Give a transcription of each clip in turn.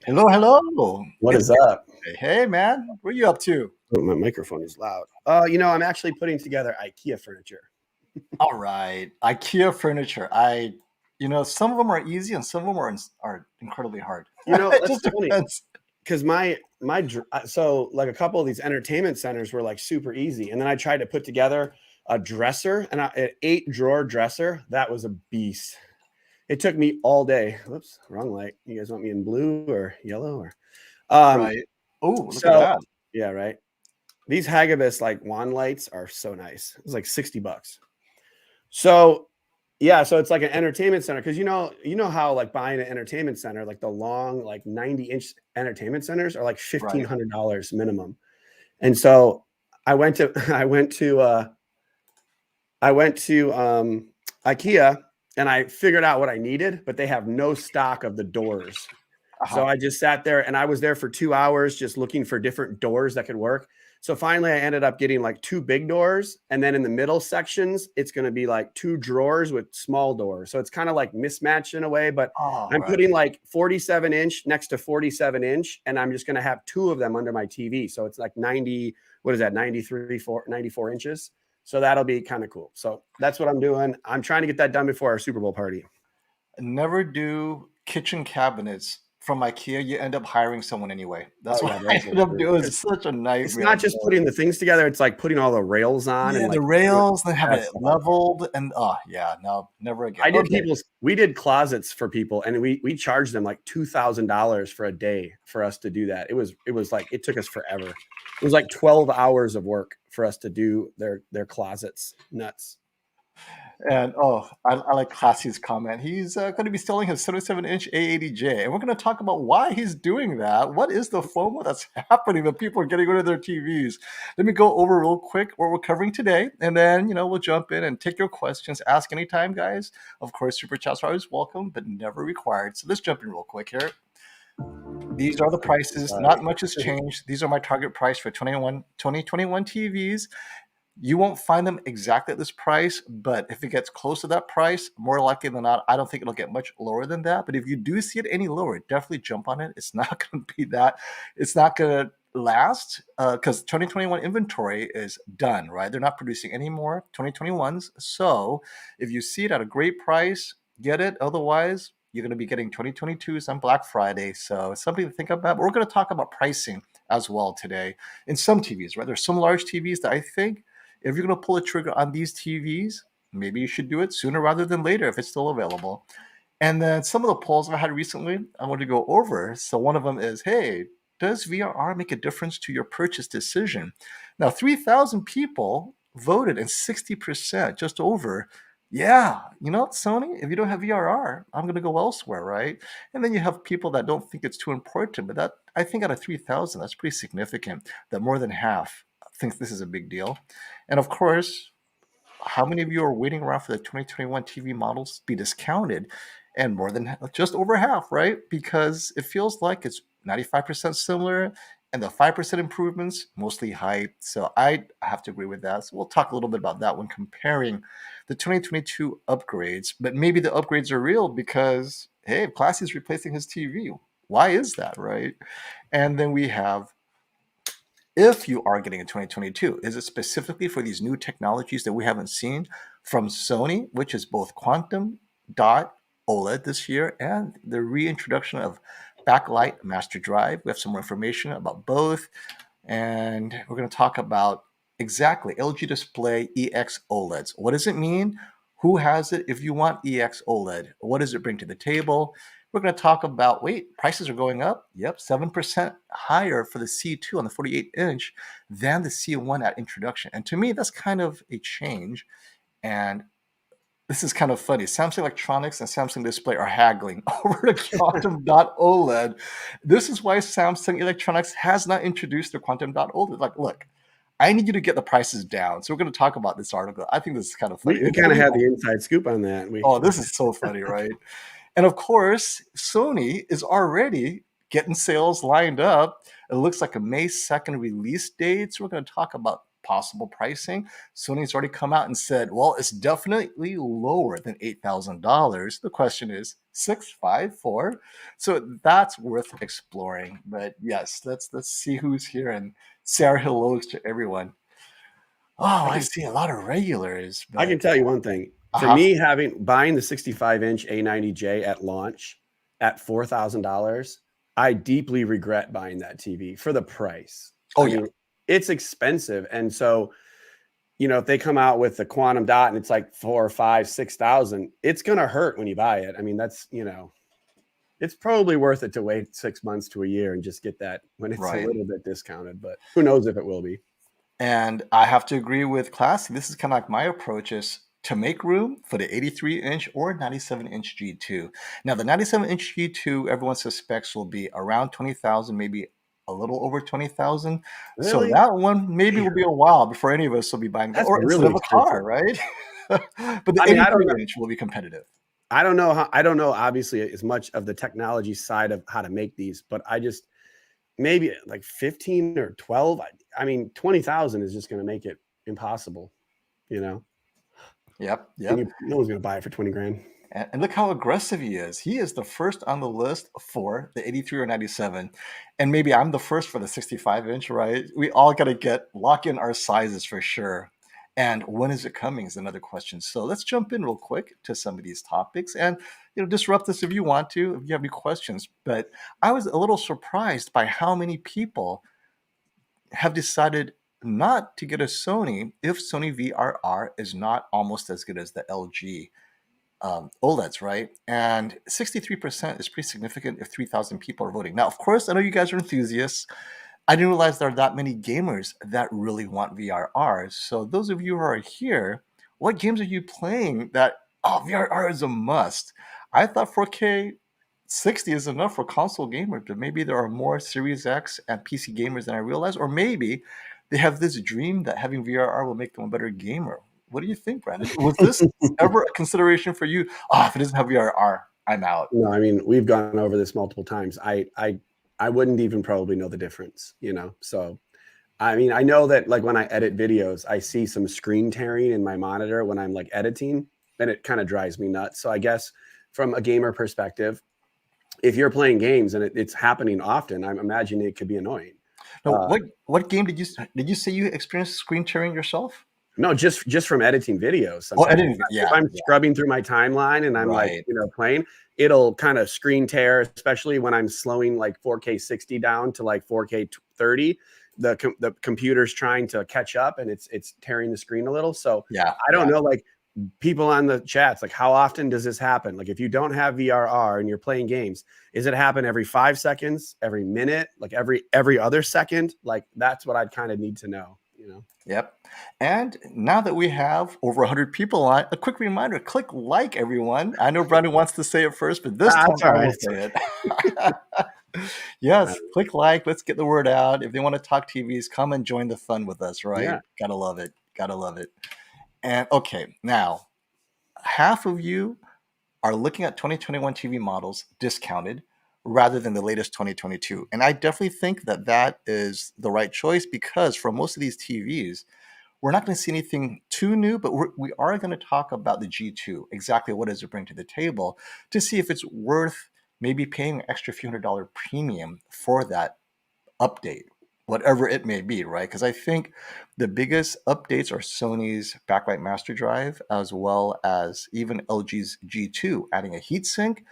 Hello, hello. What It's is up? Hey, man. What are you up to? Oh, my microphone is loud. I'm actually putting together IKEA furniture. All right. IKEA furniture. Some of them are easy and some of them are incredibly hard. It That's just funny depends. because so like a couple of these entertainment centers were like super easy, and then I tried to put together a dresser, an 8 drawer dresser. That was a beast. It took me all day. Whoops, wrong light. You guys want me in blue or yellow or? Um, Right. Oh, look at so that. yeah, right. These Hagibis like wand lights are so nice. It's like $60. So yeah, so it's like an entertainment center because you know how like buying an entertainment center, like the long, like 90-inch entertainment centers are like fifteen Right. hundred dollars minimum. And so I went to I went to IKEA and I figured out what I needed, but they have no stock of the doors. So Uh-huh. I just sat there and I was there for 2 hours just looking for different doors that could work. So finally, I ended up getting like 2 big doors. And then in the middle sections, it's going to be like 2 drawers with small doors. So it's kind of like mismatched in a way, but All I'm right. putting like 47-inch next to 47-inch, and I'm just going to have 2 of them under my TV. So it's like 90, what is that, 94 inches. So that'll be kind of cool. So that's what I'm doing. I'm trying to get that done before our Super Bowl party. Never do kitchen cabinets from IKEA. You end up hiring someone anyway. Oh That's what yeah, I those are ended up true. doing. It's such a It's nightmare. not just putting the things together, it's like putting all the rails on Yeah, and the like rails, then have it that's the hard part. leveled and oh yeah, no, never again. I did Okay. people's we did closets for people and we charged them like $2,000 for a day for us to do that. It was like it took us forever. It was like 12 hours of work for us to do their closets. Nuts. And I like Classy's comment. He's going to be selling his 77-inch A80J, and we're going to talk about why he's doing that. What is the FOMO that's happening that people are getting rid of their TVs? Let me go over real quick what we're covering today, and then we'll jump in and take your questions. Ask anytime, guys. Of course, super chats are always welcome, but never required. So let's jump in real quick here. These are the prices. Not Sorry. much has changed. These are my target price for 2021 TVs. You won't find them exactly at this price, but if it gets close to that price, more likely than not, I don't think it'll get much lower than that. But if you do see it any lower, definitely jump on it. It's not going to be that. It's not going to last because 2021 inventory is done, right? They're not producing any more 2021s. So if you see it at a great price, get it. Otherwise, you're going to be getting 2022s on Black Friday. So it's something to think about. But we're going to talk about pricing as well today in some TVs, right? There's some large TVs that I think if you're going to pull a trigger on these TVs, maybe you should do it sooner rather than later if it's still available. And then some of the polls I had recently, I want to go over. So one of them is, hey, does VRR make a difference to your purchase decision? Now, 3,000 people voted and 60%, just over, yeah, Sony, if you don't have VRR, I'm going to go elsewhere, right? And then you have people that don't think it's too important, but that I think out of 3,000, that's pretty significant that more than half thinks this is a big deal. And of course, how many of you are waiting around for the 2021 TV models to be discounted? And more than just over half, right? Because it feels like it's 95% similar and the 5% improvements mostly hype. So I have to agree with that. So we'll talk a little bit about that when comparing the 2022 upgrades. But maybe the upgrades are real because, hey, Classy's replacing his TV. Why is that, right? And then we have if you are getting a 2022, is it specifically for these new technologies that we haven't seen from Sony, which is both quantum dot OLED this year and the reintroduction of backlight master drive? We have some more information about both, and we're going to talk about exactly LG display EX OLEDs. What does it mean? Who has it? If you want EX OLED, what does it bring to the table? We're going to talk about, wait, prices are going up. Yep, 7% higher for the C2 on the 48-inch than the C1 at introduction. And to me, that's kind of a change. And this is kind of funny. Samsung Electronics and Samsung Display are haggling over the Quantum Dot OLED. This is why Samsung Electronics has not introduced their Quantum Dot OLED. Like, look, I need you to get the prices down. So we're going to talk about this article. I think this is kind of funny. We kind of had the inside scoop on that. Oh, this is so funny, right? And of course, Sony is already getting sales lined up. It looks like a May 2nd release date. So we're going to talk about possible pricing, Sony's already come out and said, well, it's definitely lower than $8,000. The question is 654. So that's worth exploring. But yes, let's see who's here and say our hellos to everyone. Oh, I I can see a lot of regulars, I but can tell you one thing. For me, buying the 65-inch A90J at launch at $4,000, I deeply regret buying that TV for the price. Oh I yeah. mean, it's expensive, and so if they come out with the quantum dot and it's like 4 or 5, 6,000, it's gonna hurt when you buy it. I mean, that's it's probably worth it to wait 6 months to a year and just get that when it's a Right. little bit discounted. But who knows if it will be? And I have to agree with Classy. This is kind of like my approach is to make room for the 83-inch or 97-inch G2. Now, the 97-inch G2, everyone suspects will be around 20,000, maybe a little over 20,000. So Really? that one maybe will be a while before any of us will be buying that, That's or instead really of a car, expensive. right? But the I mean, I don't know. 83-inch will be competitive. I don't know how. I don't know obviously as much of the technology side of how to make these, but I just maybe like 15 or 12. I mean, 20,000 is just going to make it impossible, you know. Yep, And yep. no one's going to buy it for 20 grand. And look how aggressive he is. He is the first on the list for the 83 or 97. And maybe I'm the first for the 65-inch, right? We all got to lock in our sizes for sure. And when is it coming is another question. So let's jump in real quick to some of these topics and disrupt this if you want to, if you have any questions. But I was a little surprised by how many people have decided not to get a Sony if Sony VRR is not almost as good as the LG OLEDs, right? And 63% is pretty significant if 3,000 people are voting. Now, of course, I know you guys are enthusiasts. I didn't realize there are that many gamers that really want VRR. So those of you who are here, what games are you playing that, oh, VRR is a must? I thought 4K 60 is enough for console gamers, but maybe there are more Series X and PC gamers than I realized, or maybe they have this dream that having VRR will make them a better gamer. What do you think, Brandon? Was this ever a consideration for you? Oh, if it doesn't have VRR, I'm out. No, I mean, we've gone over this multiple times. I wouldn't even probably know the difference, So, I mean, I know that like when I edit videos, I see some screen tearing in my monitor when I'm like editing, and it kind of drives me nuts. So I guess from a gamer perspective, if you're playing games and it's happening often, I'm imagining it could be annoying. Now, what game did you say you experienced screen tearing yourself? No, just from editing videos. Oh, Sometimes editing. if Yeah, I'm yeah, scrubbing through my timeline and I'm like, right. playing, it'll kind of screen tear, especially when I'm slowing like 4K 60 down to like 4K 30. The computer's trying to catch up and it's tearing the screen a little. So Yeah, I don't yeah. know, like people on the chats, like how often does this happen? Like if you don't have VRR and you're playing games, is it happen every 5 seconds, every minute, like every other second? Like that's what I'd kind of need to know. Yep. And now that we have over 100 people on, a quick reminder, click like, everyone. I know Brandon wants to say it first, but this time That's all I right. will say it. Yes, click like. Let's get the word out. If they want to talk TVs, come and join the fun with us, right? Yeah. Gotta love it. Gotta love it. And okay, now, half of you are looking at 2021 TV models discounted rather than the latest 2022. And I definitely think that that is the right choice because for most of these TVs, we're not going to see anything too new, but we are going to talk about the G2, exactly what does it bring to the table to see if it's worth maybe paying an extra few $100 premium for that update, whatever it may be, right? Because I think the biggest updates are Sony's backlight master drive, as well as even LG's G2 adding a heatsink.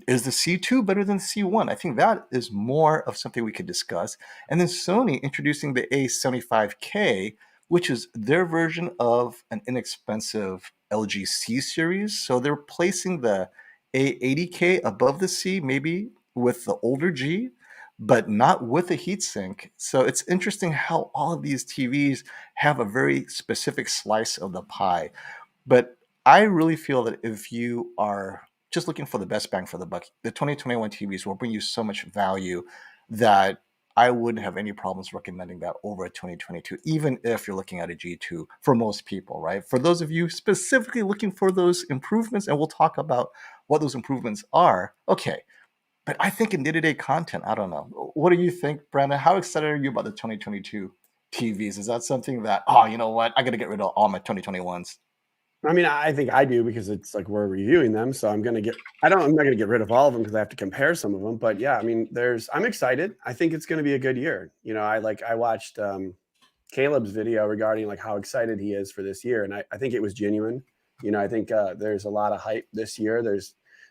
Is the C2 better than the C1? I think that is more of something we could discuss. And then Sony introducing the A75K, which is their version of an inexpensive LG C series. So they're placing the A80K above the C, maybe with the older G, but not with a heatsink. So it's interesting how all of these TVs have a very specific slice of the pie. But I really feel that if you are just looking for the best bang for the buck, the 2021 TVs will bring you so much value that I wouldn't have any problems recommending that over a 2022, even if you're looking at a G2 for most people, right? For those of you specifically looking for those improvements, and we'll talk about what those improvements are, okay. But I think in day-to-day content, I don't know. What do you think, Brandon? How excited are you about the 2022 TVs? Is that something that, oh, you know what? I got to get rid of all my 2021s. I mean, I think I do because it's like we're reviewing them. So I'm not going to get rid of all of them because I have to compare some of them. But yeah, I mean, I'm excited. I think it's going to be a good year. You know, I watched Caleb's video regarding like how excited he is for this year. And I think it was genuine. You know, I think there's a lot of hype this year.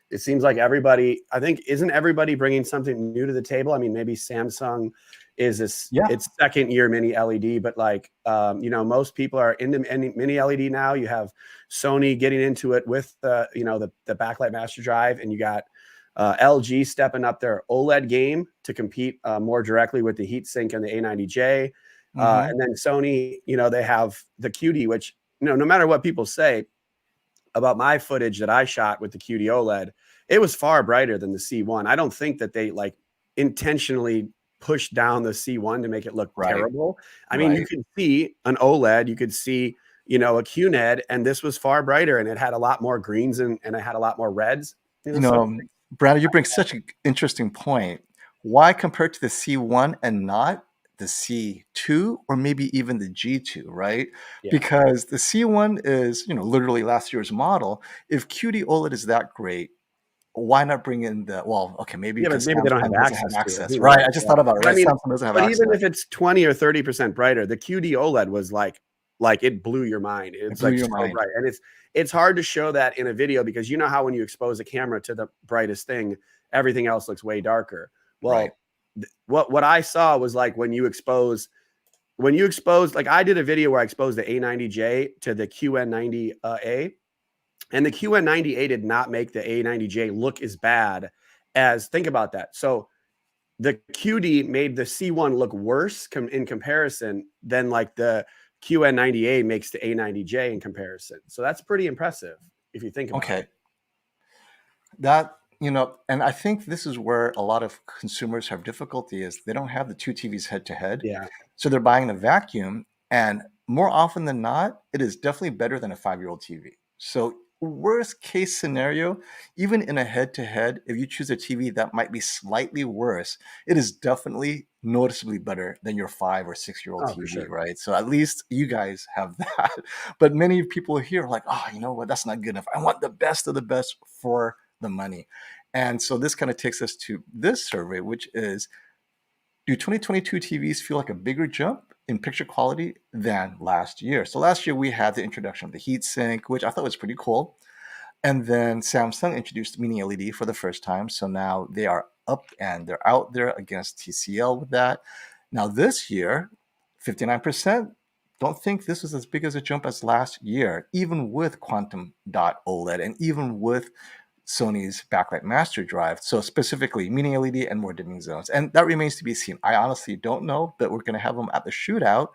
It seems like isn't everybody bringing something new to the table? I mean, maybe Samsung is its second year mini LED, but like, you know, most people are into mini LED now. You have Sony getting into it with you know, the backlight master drive, and you got LG stepping up their OLED game to compete more directly with the Heatsink and the A90J. And then Sony, you know, they have the QD, which, you know, no matter what people say about my footage that I shot with the QD-OLED, it was far brighter than the C1. I don't think that they like intentionally pushed down the C1 to make it look terrible. I mean, you could see an OLED, you could see, you know, a QNED, and this was far brighter, and it had a lot more greens and it had a lot more reds. You know, Brandon, you bring such an interesting point. Why compare to the C1 and not the C2 or maybe even the G2, right? Yeah. Because the C1 is, you know, literally last year's model. If QD-OLED is that great, why not bring in the, well, okay, maybe because maybe they don't have access. Right, I just thought about it, right? I mean, Samsung doesn't have access. Even if it's 20 or 30% brighter, the QD-OLED was like it blew your mind. It's like so bright. And it's hard to show that in a video because you know how when you expose a camera to the brightest thing, everything else looks way darker. Well, what I saw was like when you expose, like I did a video where I exposed the A90J to the QN90A, and the QN90A did not make the A90J look as bad as, think about that. So the QD made the C1 look worse in comparison than like the QN90A makes the A90J in comparison. So that's pretty impressive if you think about it. That, you know, and I think this is where a lot of consumers have difficulty is they don't have the two TVs head to head. Yeah. So they're buying a vacuum, and more often than not, it is definitely better than a 5-year-old TV. So worst case scenario, even in a head to head, if you choose a TV that might be slightly worse, it is definitely noticeably better than your 5 or 6-year-old TV, right? So at least you guys have that. But many people here are like, oh, you know what? That's not good enough. I want the best of the best for the money. And so this kind of takes us to this survey, which is, do 2022 TVs feel like a bigger jump in picture quality than last year? So last year we had the introduction of the Heatsink, which I thought was pretty cool. And then Samsung introduced mini LED for the first time. So now they are up and they're out there against TCL with that. Now this year, 59% don't think this is as big as a jump as last year, even with quantum dot OLED and even with Sony's backlight master drive. So specifically mini LED and more dimming zones. And that remains to be seen. I honestly don't know, but we're going to have them at the shootout.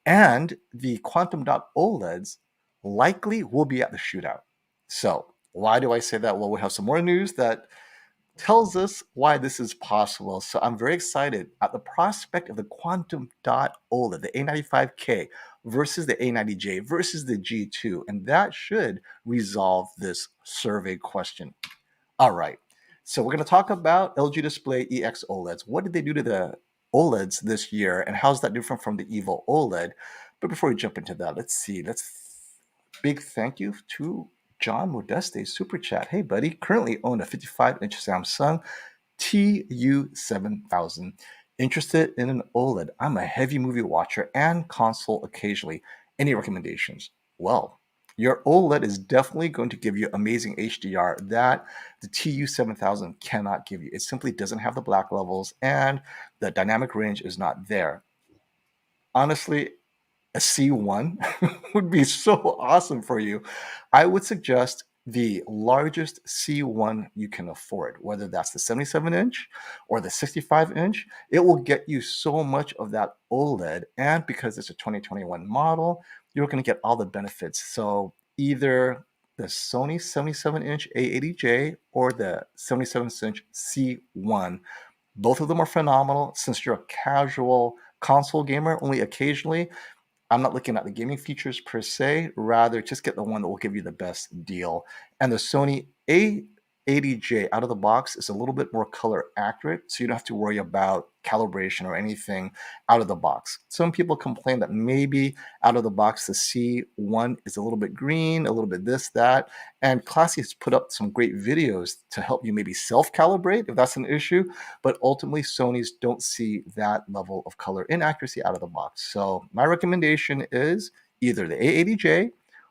And the quantum dot OLEDs likely will be at the shootout. So why do I say that? Well, we have some more news that tells us why this is possible. So I'm very excited at the prospect of the quantum dot OLED, the A95K versus the A90J versus the G2. And that should resolve this survey question. All right. So we're going to talk about LG Display EX OLEDs. What did they do to the OLEDs this year? And how's that different from the EVO OLED? But before we jump into that, let's see. Big thank you to John Modeste, super chat. Hey, buddy, currently own a 55-inch Samsung TU7000. Interested in an OLED? I'm a heavy movie watcher and console occasionally. Any recommendations? Well, your OLED is definitely going to give you amazing HDR that the TU7000 cannot give you. It simply doesn't have the black levels and the dynamic range is not there. Honestly, a C1 would be so awesome for you. I would suggest the largest C1 you can afford, whether that's the 77-inch or the 65-inch. It will get you so much of that OLED, and because it's a 2021 model, you're going to get all the benefits. So either the Sony 77-inch A80J or the 77-inch C1, both of them are phenomenal. Since you're a casual console gamer, only occasionally, I'm not looking at the gaming features per se, rather just get the one that will give you the best deal. And the Sony A80J out of the box is a little bit more color accurate, so you don't have to worry about calibration or anything out of the box. Some people complain that maybe out of the box the C1 is a little bit green, a little bit this, that, and Classy has put up some great videos to help you maybe self-calibrate if that's an issue, but ultimately Sony's don't see that level of color inaccuracy out of the box. So my recommendation is either the A80J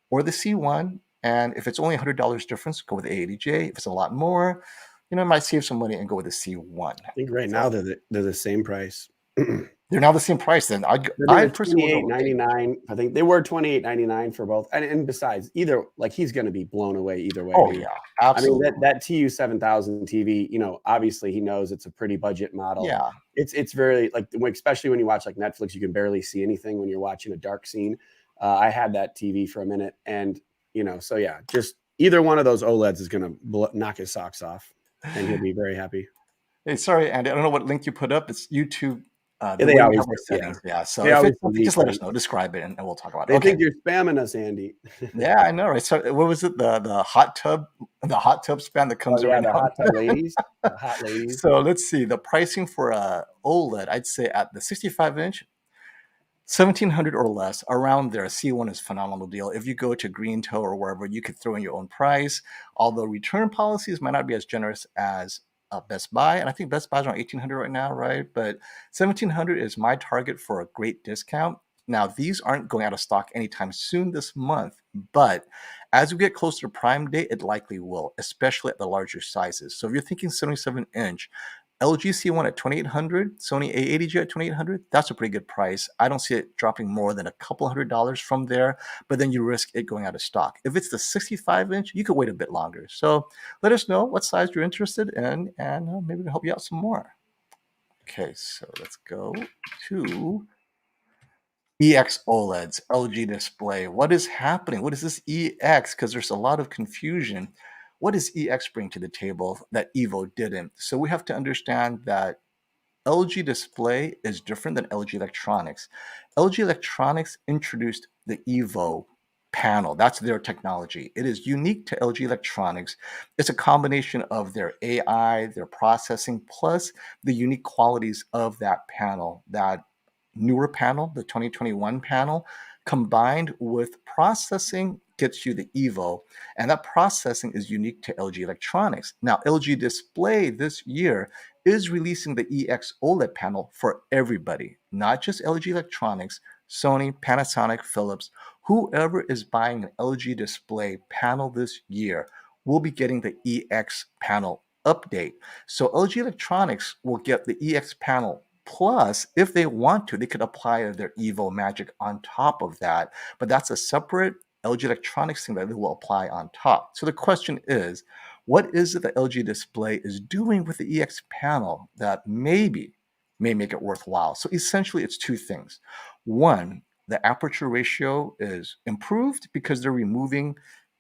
or the C1. And if it's only $100 difference, go with the A80J. If it's a lot more, you might save some money and go with the C1. I think right now they're the same price. They're now the same price. Then I personally would go with $28.99. I think they were $28.99 for both. And besides, either like he's going to be blown away either way. Oh yeah, absolutely. I mean that TU 7000 TV. Obviously he knows it's a pretty budget model. Yeah, it's very like, especially when you watch like Netflix, you can barely see anything when you're watching a dark scene. I had that TV for a minute, and so yeah, just either one of those OLEDs is going to knock his socks off, and he'll be very happy. Hey, sorry, Andy, I don't know what link you put up. It's YouTube. They always do, settings. Yeah. So just let us know, describe it, and we'll talk about it. They think you're spamming us, Andy. Yeah, I know, right? So what was it? The hot tub spam that comes around. The hot tub ladies. The hot ladies. So let's see the pricing for a OLED. I'd say at the 65-inch, 1,700 or less, around there. C1 is a phenomenal deal. If you go to Green Toe or wherever, you could throw in your own price. Although return policies might not be as generous as Best Buy, and I think Best Buy's around 1,800 right now, right? But 1,700 is my target for a great discount. Now, these aren't going out of stock anytime soon this month, but as we get closer to Prime Day, it likely will, especially at the larger sizes. So if you're thinking 77-inch, LG C1 at 2,800, Sony A80J at 2,800, that's a pretty good price. I don't see it dropping more than a couple $100 from there, but then you risk it going out of stock. If it's the 65-inch, you could wait a bit longer. So let us know what size you're interested in, and maybe we can help you out some more. Okay, so let's go to EX OLEDs, LG display. What is happening? What is this EX? Because there's a lot of confusion. What does EX bring to the table that Evo didn't? So we have to understand that LG display is different than LG electronics. LG electronics introduced the Evo panel. That's their technology. It is unique to LG electronics. It's a combination of their AI, their processing, plus the unique qualities of that panel, that newer panel, the 2021 panel, combined with processing gets you the Evo, and that processing is unique to LG Electronics. Now, LG Display this year is releasing the EX OLED panel for everybody, not just LG Electronics, Sony, Panasonic, Philips. Whoever is buying an LG Display panel this year will be getting the EX panel update. So LG Electronics will get the EX panel. Plus, if they want to, they could apply their Evo Magic on top of that, but that's a separate LG Electronics thing that they will apply on top. So the question is, what is it that LG Display is doing with the EX panel that may make it worthwhile? So essentially, it's two things. One, the aperture ratio is improved because they're making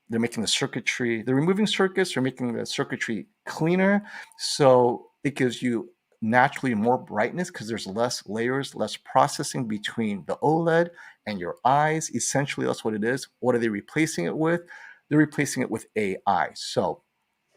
the circuitry, they're removing circuits, they're making the circuitry cleaner. So it gives you naturally more brightness because there's less layers, less processing between the OLED and your eyes. Essentially, that's what it is. What are they replacing it with? They're replacing it with AI. So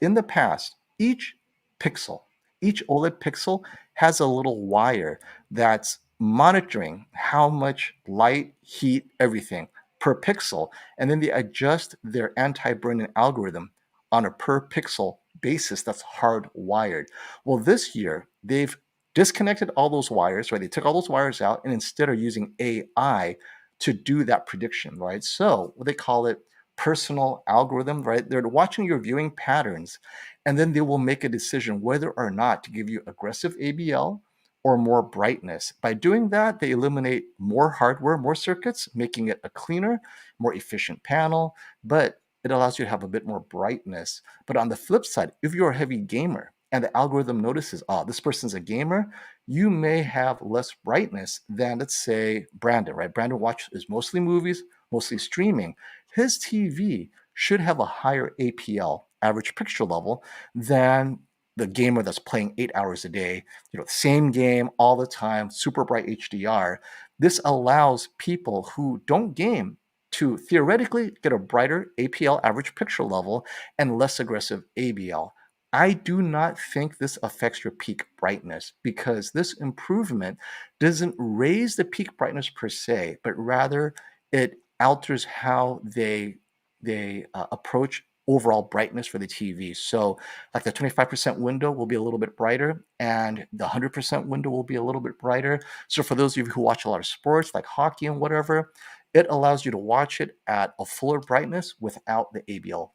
in the past, each OLED pixel has a little wire that's monitoring how much light, heat, everything per pixel. And then they adjust their anti-burn-in algorithm on a per pixel basis that's hardwired. Well, this year, they've disconnected all those wires, right? They took all those wires out and instead are using AI to do that prediction, right? So what they call it, personal algorithm, right? They're watching your viewing patterns, and then they will make a decision whether or not to give you aggressive ABL or more brightness. By doing that, they eliminate more hardware, more circuits, making it a cleaner, more efficient panel, but it allows you to have a bit more brightness. But on the flip side, if you're a heavy gamer and the algorithm notices, oh, this person's a gamer, you may have less brightness than, let's say, Brandon, right? Brandon watches mostly movies, mostly streaming. His TV should have a higher APL, average picture level, than the gamer that's playing 8 hours a day, same game all the time, super bright HDR. This allows people who don't game to theoretically get a brighter APL, average picture level, and less aggressive ABL. I do not think this affects your peak brightness because this improvement doesn't raise the peak brightness per se, but rather it alters how they approach overall brightness for the TV. So, like the 25% window will be a little bit brighter, and the 100% window will be a little bit brighter. So, for those of you who watch a lot of sports, like hockey and whatever, it allows you to watch it at a fuller brightness without the ABL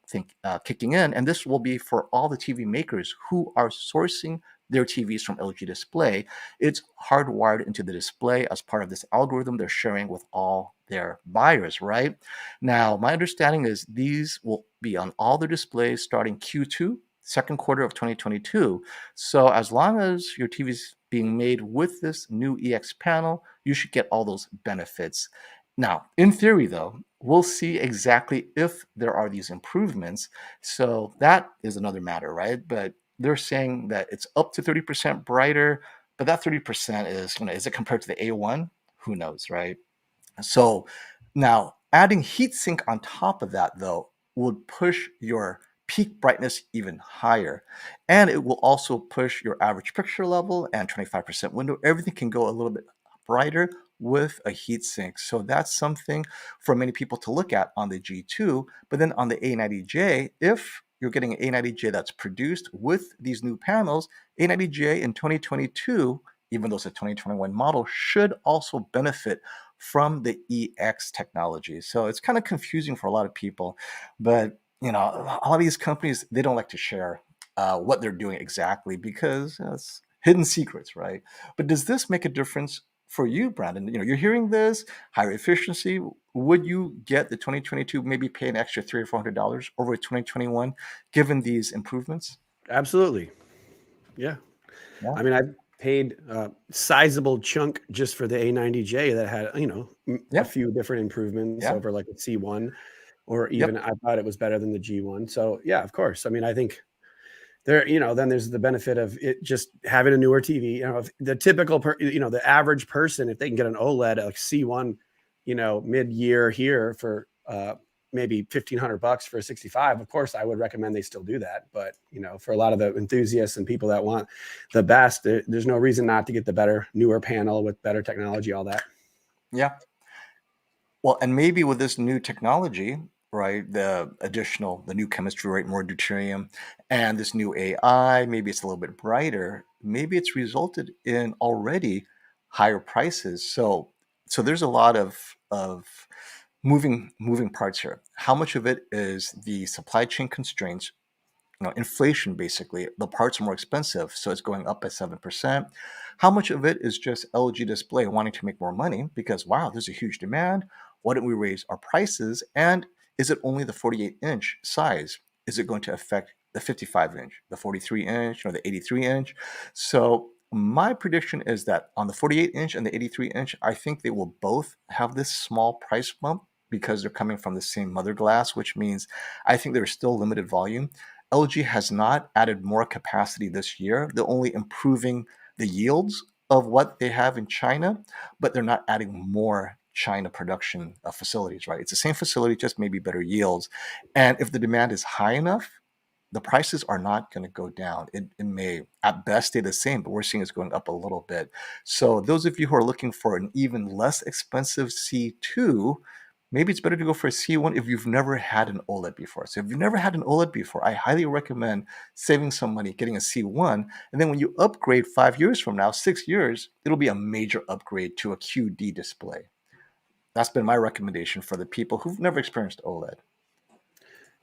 kicking in. And this will be for all the TV makers who are sourcing their TVs from LG Display. It's hardwired into the display as part of this algorithm they're sharing with all their buyers, right? Now, my understanding is these will be on all their displays starting Q2, second quarter of 2022. So as long as your TV is being made with this new EX panel, you should get all those benefits. Now, in theory, though, we'll see exactly if there are these improvements. So that is another matter, right? But they're saying that it's up to 30% brighter, but that 30% is, is it compared to the A1? Who knows, right? So now adding heatsink on top of that, though, would push your peak brightness even higher. And it will also push your average picture level and 25% window. Everything can go a little bit brighter with a heatsink. So that's something for many people to look at on the G2. But then on the A90J, if you're getting an A90J that's produced with these new panels, A90J in 2022, even though it's a 2021 model, should also benefit from the EX technology. So it's kind of confusing for a lot of people, but a lot of these companies, they don't like to share what they're doing exactly because it's hidden secrets, right? But does this make a difference for you, Brandon? You're hearing this higher efficiency. Would you get the 2022, maybe pay an extra $300 or $400 over 2021, given these improvements? Absolutely. Yeah. Yeah. I mean, I paid a sizable chunk just for the A90J that had, Yeah. a few different improvements Yeah. over like a C1, or Yep. even I thought it was better than the G1. So yeah, of course. I mean, I think there, then there's the benefit of it just having a newer TV. If the typical, the average person, if they can get an OLED, like C1, mid-year here for maybe $1,500 for a 65, of course, I would recommend they still do that. But, for a lot of the enthusiasts and people that want the best, there's no reason not to get the better, newer panel with better technology, all that. Yeah. Well, and maybe with this new technology, right, the new chemistry, right, more deuterium, and this new AI, maybe it's a little bit brighter. Maybe it's resulted in already higher prices. So there's a lot of moving parts here. How much of it is the supply chain constraints? Inflation, basically. The parts are more expensive, so it's going up by 7%. How much of it is just LG Display wanting to make more money because, wow, there's a huge demand. Why don't we raise our prices? And is it only the 48-inch size? Is it going to affect the 55-inch, the 43-inch, or the 83-inch? So my prediction is that on the 48-inch and the 83-inch, I think they will both have this small price bump because they're coming from the same mother glass, which means I think there's still limited volume. LG has not added more capacity this year. They're only improving the yields of what they have in China, but they're not adding more China production facilities, right? It's the same facility, just maybe better yields. And if the demand is high enough, the prices are not going to go down. It may at best stay the same, but we're seeing it's going up a little bit. So those of you who are looking for an even less expensive C2, maybe it's better to go for a C1 if you've never had an OLED before. So if you've never had an OLED before, I highly recommend saving some money, getting a C1. And then when you upgrade 5 years from now, 6 years, it'll be a major upgrade to a QD display. That's been my recommendation for the people who've never experienced OLED.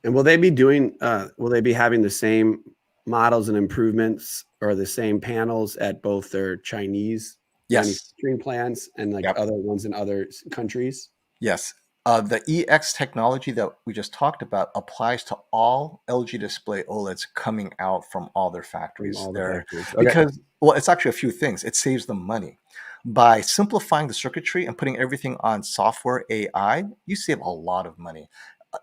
And will they be having the same models and improvements or the same panels at both their Chinese manufacturing plants and like other ones in other countries? Yes. The EX technology that we just talked about applies to all LG Display OLEDs coming out from all their factories. Okay. Because, well, it's actually a few things. It saves them money. By simplifying the circuitry and putting everything on software AI, you save a lot of money.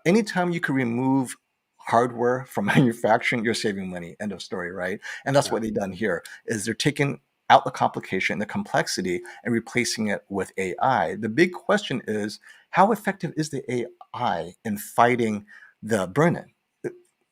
Anytime you can remove hardware from manufacturing, you're saving money. End of story, right? And that's what they've done here, is they're taking out the complication, the complexity, and replacing it with AI. The big question is, how effective is the AI in fighting the burn-in?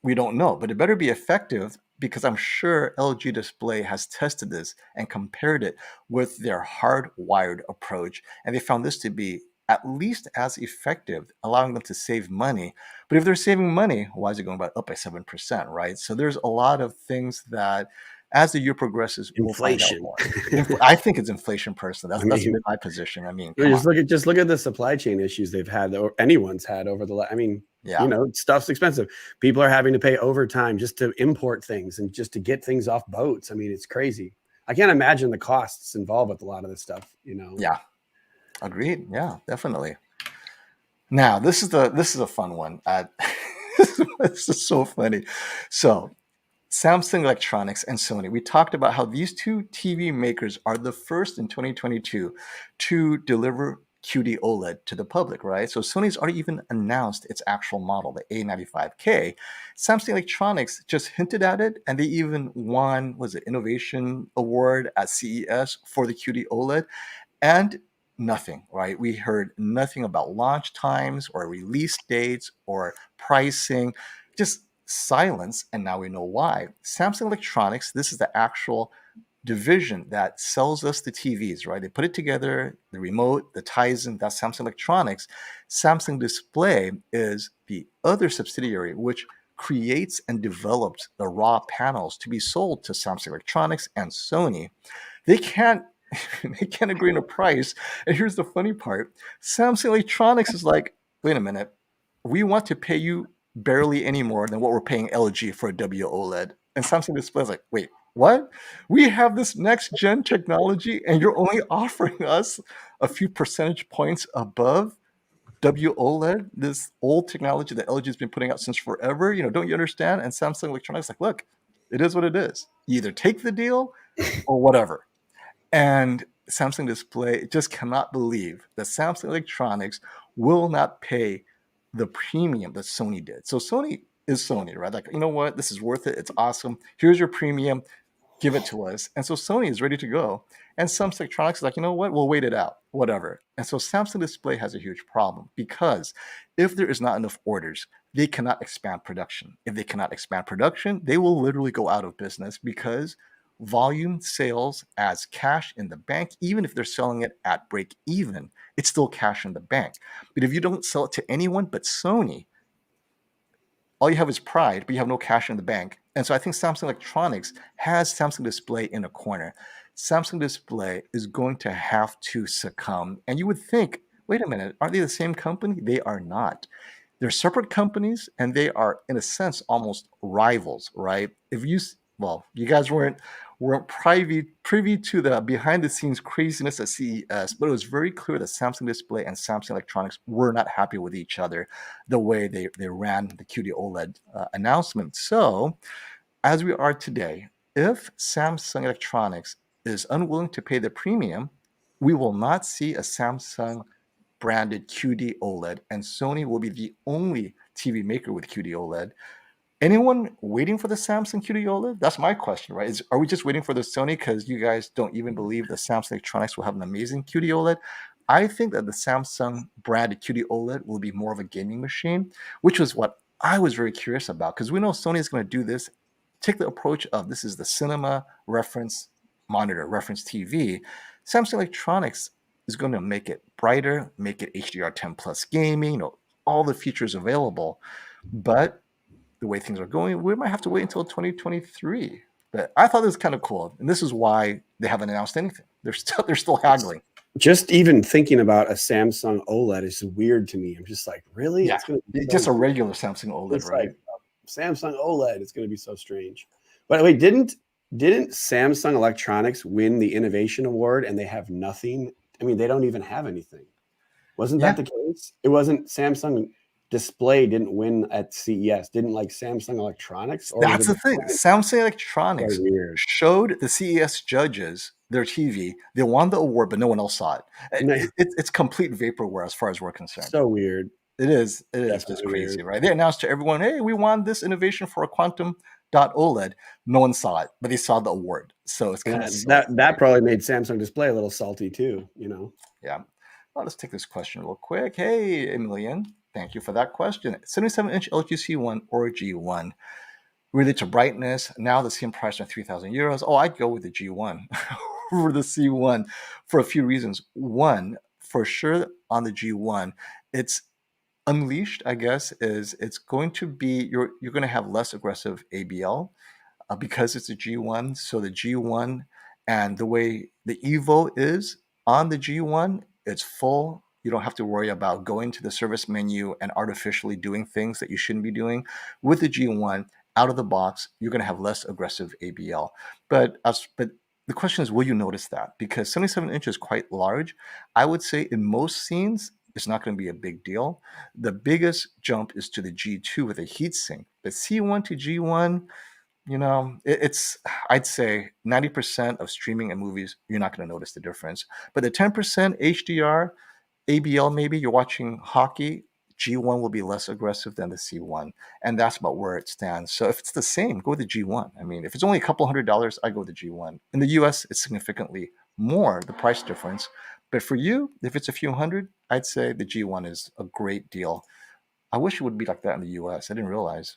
We don't know, but it better be effective because I'm sure LG Display has tested this and compared it with their hardwired approach, and they found this to be at least as effective, allowing them to save money. But if they're saving money, why is it going up by 7%, right? So there's a lot of things that as the year progresses, we'll find out Inflation. more. I think it's inflation personally. I That's mean, been my position. I mean, come on. just look at the supply chain issues they've had, or anyone's had over the. I mean, Yeah. you know, stuff's expensive. People are having to pay overtime just to import things and just to get things off boats. I mean, it's crazy. I can't imagine the costs involved with a lot of this stuff. You know. Yeah. Agreed. Yeah, definitely. Now, this is a fun one. This is so funny. So, Samsung Electronics and Sony. We talked about how these two TV makers are the first in 2022 to deliver QD-OLED to the public, right? So Sony's already even announced its actual model, the A95K. Samsung Electronics just hinted at it, and they even won, was it Innovation Award at CES for the QD-OLED, and nothing, right? We heard nothing about launch times or release dates or pricing, just silence, and now we know why. Samsung Electronics, this is the actual division that sells us the TVs, right? They put it together, the remote, the ties in, that's Samsung Electronics. Samsung Display is the other subsidiary, which creates and develops the raw panels to be sold to Samsung Electronics and Sony. They can't they can't agree on a price. And here's the funny part. Samsung Electronics is like, wait a minute, we want to pay you barely any more than what we're paying LG for a WOLED. And Samsung Display is like, wait, what? We have this next gen technology and you're only offering us a few percentage points above WOLED, this old technology that LG has been putting out since forever. You know, don't you understand? And Samsung Electronics is like, look, it is what it is. You either take the deal or whatever. And Samsung Display just cannot believe that Samsung Electronics will not pay the premium that Sony did. So Sony is Sony, right? Like, you know what? This is worth it. It's awesome. Here's your premium. Give it to us. And so Sony is ready to go. And Samsung Electronics is like, you know what? We'll wait it out, whatever. And so Samsung Display has a huge problem because if there is not enough orders, they cannot expand production. If they cannot expand production, they will literally go out of business because volume sales as cash in the bank, even if they're selling it at break even, it's still cash in the bank. But if you don't sell it to anyone but Sony, all you have is pride, but you have no cash in the bank. And so I think Samsung Electronics has Samsung Display in a corner. Samsung Display is going to have to succumb. And you would think, wait a minute, aren't they the same company? They are not. They're separate companies, and they are, in a sense, almost rivals, right? If you, well, you guys weren't privy to the behind the scenes craziness at CES, but it was very clear that Samsung Display and Samsung Electronics were not happy with each other the way they ran the QD-OLED announcement. So as we are today, if Samsung Electronics is unwilling to pay the premium, we will not see a Samsung branded QD-OLED, and Sony will be the only TV maker with QD-OLED. Anyone waiting for the Samsung QD-OLED? That's my question, right? Are we just waiting for the Sony because you guys don't even believe that Samsung Electronics will have an amazing QD-OLED? I think that the Samsung branded QD-OLED will be more of a gaming machine, which was what I was very curious about because we know Sony is going to do this, take the approach of this is the cinema reference monitor, reference TV. Samsung Electronics is going to make it brighter, make it HDR10 plus gaming, you know, all the features available. But the way things are going, we might have to wait until 2023. But I thought it was kind of cool, and this is why they haven't announced anything. They're still haggling. Just even thinking about a Samsung OLED is weird to me. I'm just like, really? Yeah, it's gonna be just a regular Samsung OLED, it's right? like Samsung OLED. It's going to be so strange. But wait, didn't Samsung Electronics win the Innovation Award and they have nothing? I mean, they don't even have anything. Wasn't that the case? It wasn't Samsung Display didn't win at CES. Didn't like Samsung Electronics? Or That's the thing. Samsung Electronics so weird. showed the CES judges their TV. They won the award, but no one else saw it. It's complete vaporware as far as we're concerned. So weird. It is just crazy, right? They announced to everyone, hey, we won this innovation for a quantum dot OLED. No one saw it, but they saw the award. So it's kind of that probably made Samsung Display a little salty too, you know. Yeah. Well, let's take this question real quick. Hey, Emilian, thank you for that question. 77-inch LG C1 or G1. related to brightness, now the same price at 3,000 euros. Oh, I'd go with the G1 over the C1 for a few reasons. One, for sure, on the G1, it's unleashed, I guess, is it's going to be you're going to have less aggressive ABL because it's a G1. So the G1 and the way the Evo is on the G1, it's full. You don't have to worry about going to the service menu and artificially doing things that you shouldn't be doing. With the G1, out of the box, you're going to have less aggressive ABL. But the question is, will you notice that? Because 77 inches is quite large. I would say in most scenes, it's not going to be a big deal. The biggest jump is to the G2 with a heatsink. But C1 to G1, it's I'd say 90% of streaming and movies, you're not going to notice the difference. But the 10% HDR, ABL, maybe you're watching hockey, G1 will be less aggressive than the C1. And that's about where it stands. So if it's the same, go with the G1. I mean, if it's only a couple $100, I go with the G1. In the US, it's significantly more, the price difference. But for you, if it's a few hundred, I'd say the G1 is a great deal. I wish it would be like that in the US. I didn't realize.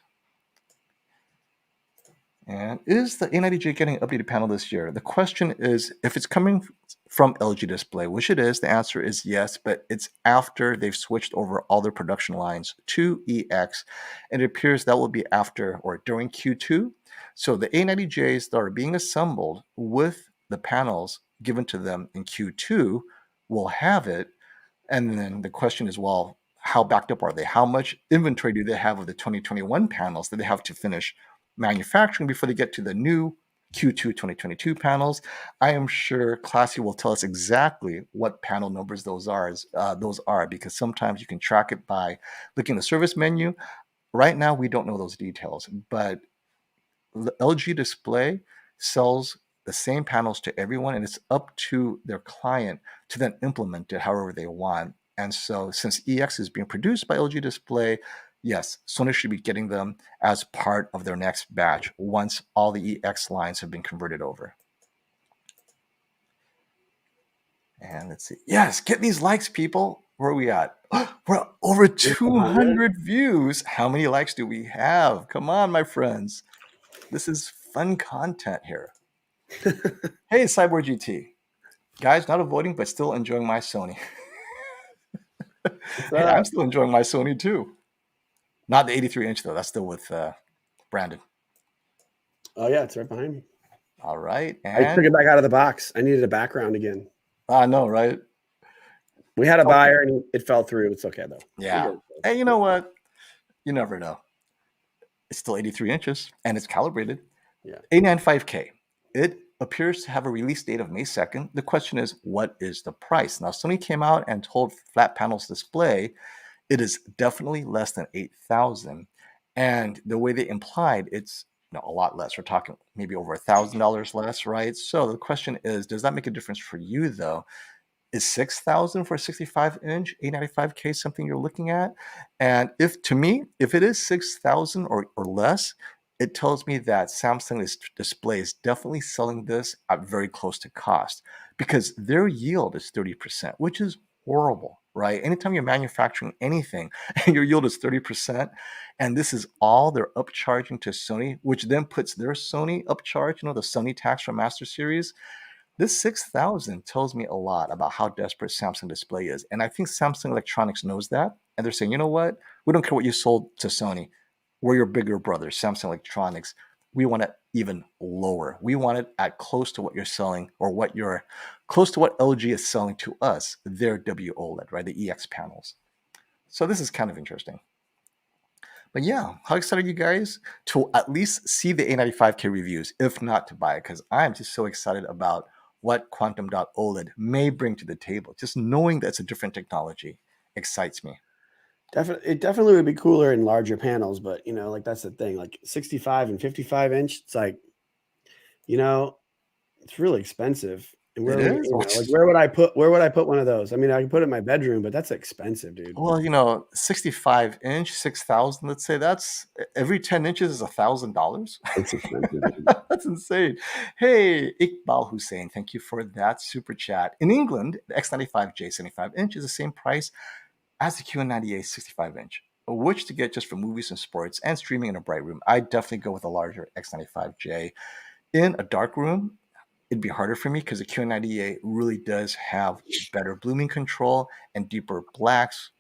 And is the A90J getting an updated panel this year? The question is if it's coming from LG Display, which it is, the answer is yes, but it's after they've switched over all their production lines to EX. And it appears that will be after or during Q2. So the A90Js that are being assembled with the panels given to them in Q2 will have it. And then the question is, well, how backed up are they? How much inventory do they have of the 2021 panels that they have to finish manufacturing before they get to the new Q2 2022 panels? I am sure Classy will tell us exactly what panel numbers those are, because sometimes you can track it by looking at the service menu. Right now, we don't know those details, but LG Display sells the same panels to everyone, and it's up to their client to then implement it however they want. And so since EX is being produced by LG Display, yes, Sony should be getting them as part of their next batch once all the EX lines have been converted over. And let's see. Yes, get these likes, people. Where are we at? We're over 200 views. How many likes do we have? Come on, my friends. This is fun content here. Hey, Cyborg GT. Guys, not avoiding, but still enjoying my Sony. Hey, I'm still enjoying my Sony too. Not the 83-inch, though. That's still with Brandon. Oh, yeah, it's right behind me. All right. And I took it back out of the box. I needed a background again. I know, right? We had a buyer and it fell through. It's okay, though. Yeah. Hey, you know what? You never know. It's still 83 inches and it's calibrated. Yeah. A95K. It appears to have a release date of May 2nd. The question is, what is the price? Now, Sony came out and told Flat Panels Display it is definitely less than 8,000. And the way they implied, it's a lot less. We're talking maybe over $1,000 less, right? So the question is, does that make a difference for you, though? Is 6,000 for a 65-inch A95K something you're looking at? And if it is 6,000 or less, it tells me that Samsung Display is definitely selling this at very close to cost because their yield is 30%, which is horrible, right? Anytime you're manufacturing anything and your yield is 30%, and this is all they're upcharging to Sony, which then puts their Sony upcharge, the Sony tax from Master Series. This 6,000 tells me a lot about how desperate Samsung Display is. And I think Samsung Electronics knows that. And they're saying, you know what? We don't care what you sold to Sony. We're your bigger brother, Samsung Electronics. We want it even lower. We want it at close to what you're selling or close to what LG is selling to us, their WOLED, right? The EX panels. So this is kind of interesting. But yeah, how excited are you guys to at least see the A95K reviews, if not to buy it? Because I'm just so excited about what Quantum.OLED may bring to the table. Just knowing that it's a different technology excites me. It definitely would be cooler in larger panels, but like that's the thing. Like 65 and 55-inch, it's like, it's really expensive. And where would I put one of those? I mean, I can put it in my bedroom, but that's expensive, dude. Well, 65-inch, 6,000. Let's say that's every 10 inches is $1,000. It's expensive. That's insane. Hey, Iqbal Hussein, thank you for that super chat. In England, the X95J 75-inch is the same price as the Q98 65-inch. which to get just for movies and sports and streaming in a bright room, I'd definitely go with a larger X95J. In a dark room, it'd be harder for me because the Q98 really does have better blooming control and deeper blacks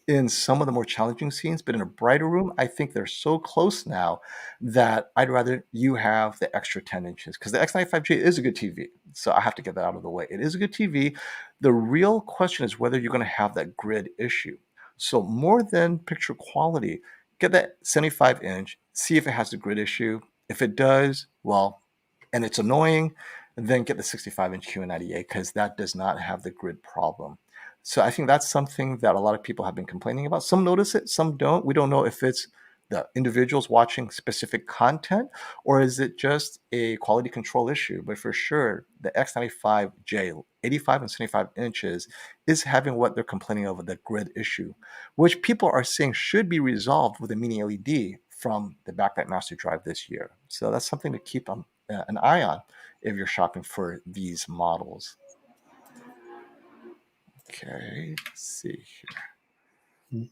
in some of the more challenging scenes, but in a brighter room, I think they're so close now that I'd rather you have the extra 10 inches because the X95J is a good TV. So I have to get that out of the way. It is a good TV. The real question is whether you're going to have that grid issue. So more than picture quality, get that 75-inch, see if it has the grid issue. If it does, well, and it's annoying, then get the 65-inch Q98 because that does not have the grid problem. So I think that's something that a lot of people have been complaining about. Some notice it, some don't. We don't know if it's the individuals watching specific content or is it just a quality control issue. But for sure, the X95J, 85 and 75 inches, is having what they're complaining of, the grid issue, which people are saying should be resolved with a mini LED from the backlight master drive this year. So that's something to keep an eye on if you're shopping for these models. Okay, let's see here.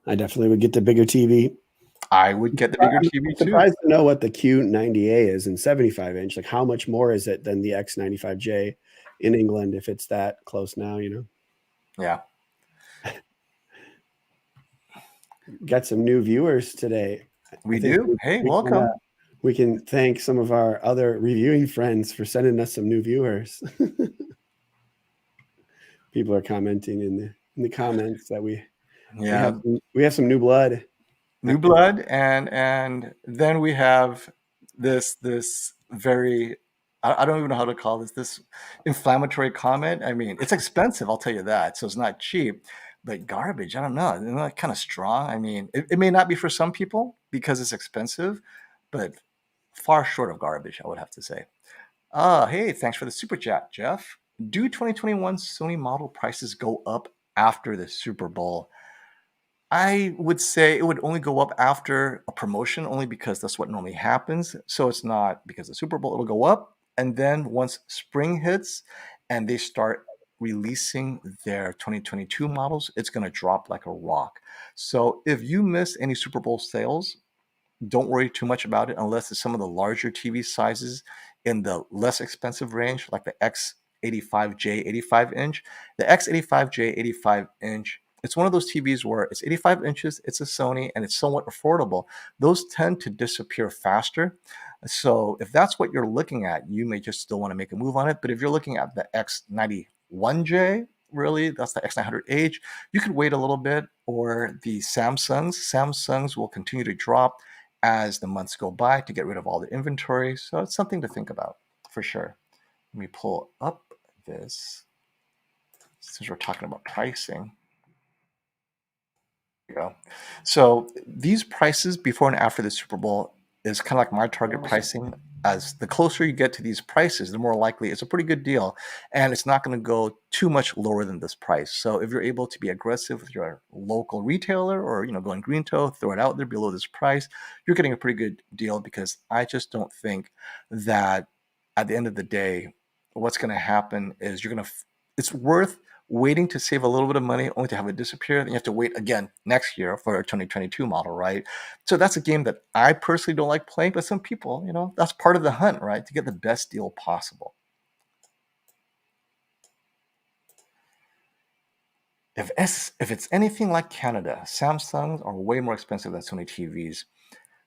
I definitely would get the bigger TV. I would get the bigger TV I'm too. surprised to know what the Q90A is in 75-inch. Like, how much more is it than the X95J in England if it's that close now, you know? Yeah. Got some new viewers today. We do. Hey, welcome. We can thank some of our other reviewing friends for sending us some new viewers. People are commenting in the comments that we have some new blood. New blood, and then we have this very, I don't even know how to call this inflammatory comment. I mean, it's expensive, I'll tell you that. So it's not cheap, but garbage. I don't know. Isn't that kind of strong? I mean, it may not be for some people because it's expensive, but far short of garbage, I would have to say. Hey, thanks for the super chat, Jeff. Do 2021 Sony model prices go up after the Super Bowl? I would say it would only go up after a promotion, only because that's what normally happens. So it's not because of the Super Bowl, it'll go up. And then once spring hits and they start releasing their 2022 models, it's going to drop like a rock. So if you miss any Super Bowl sales, don't worry too much about it unless it's some of the larger TV sizes in the less expensive range, like the X85J 85-inch. The X85J 85-inch, it's one of those TVs where it's 85 inches, it's a Sony, and it's somewhat affordable. Those tend to disappear faster. So if that's what you're looking at, you may just still want to make a move on it. But if you're looking at the X91J, really, that's the X900H, you could wait a little bit. Or the Samsungs will continue to drop as the months go by to get rid of all the inventory. So it's something to think about for sure. Let me pull up this since we're talking about pricing. Go. So these prices before and after the Super Bowl is kind of like my target pricing. As the closer you get to these prices, the more likely it's a pretty good deal, and it's not going to go too much lower than this price. So if you're able to be aggressive with your local retailer, or going green toe, throw it out there below this price, you're getting a pretty good deal. Because I just don't think that at the end of the day, what's going to happen is it's worth waiting to save a little bit of money only to have it disappear. Then you have to wait again next year for a 2022 model, right? So that's a game that I personally don't like playing, but some people, that's part of the hunt, right? To get the best deal possible. If it's anything like Canada, Samsungs are way more expensive than Sony TVs.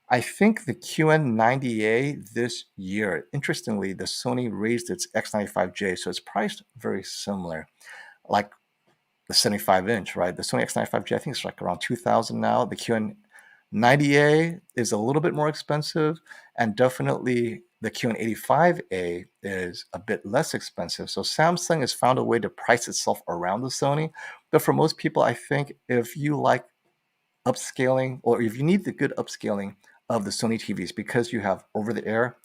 I think the QN90A this year, interestingly, the Sony raised its X95J, so it's priced very similar. Like the 75-inch, right? The Sony X95J, I think it's like around $2,000 now. The QN90A is a little bit more expensive, and definitely the QN85A is a bit less expensive. So Samsung has found a way to price itself around the Sony. But for most people, I think if you like upscaling, or if you need the good upscaling of the Sony TVs, because you have over-the-air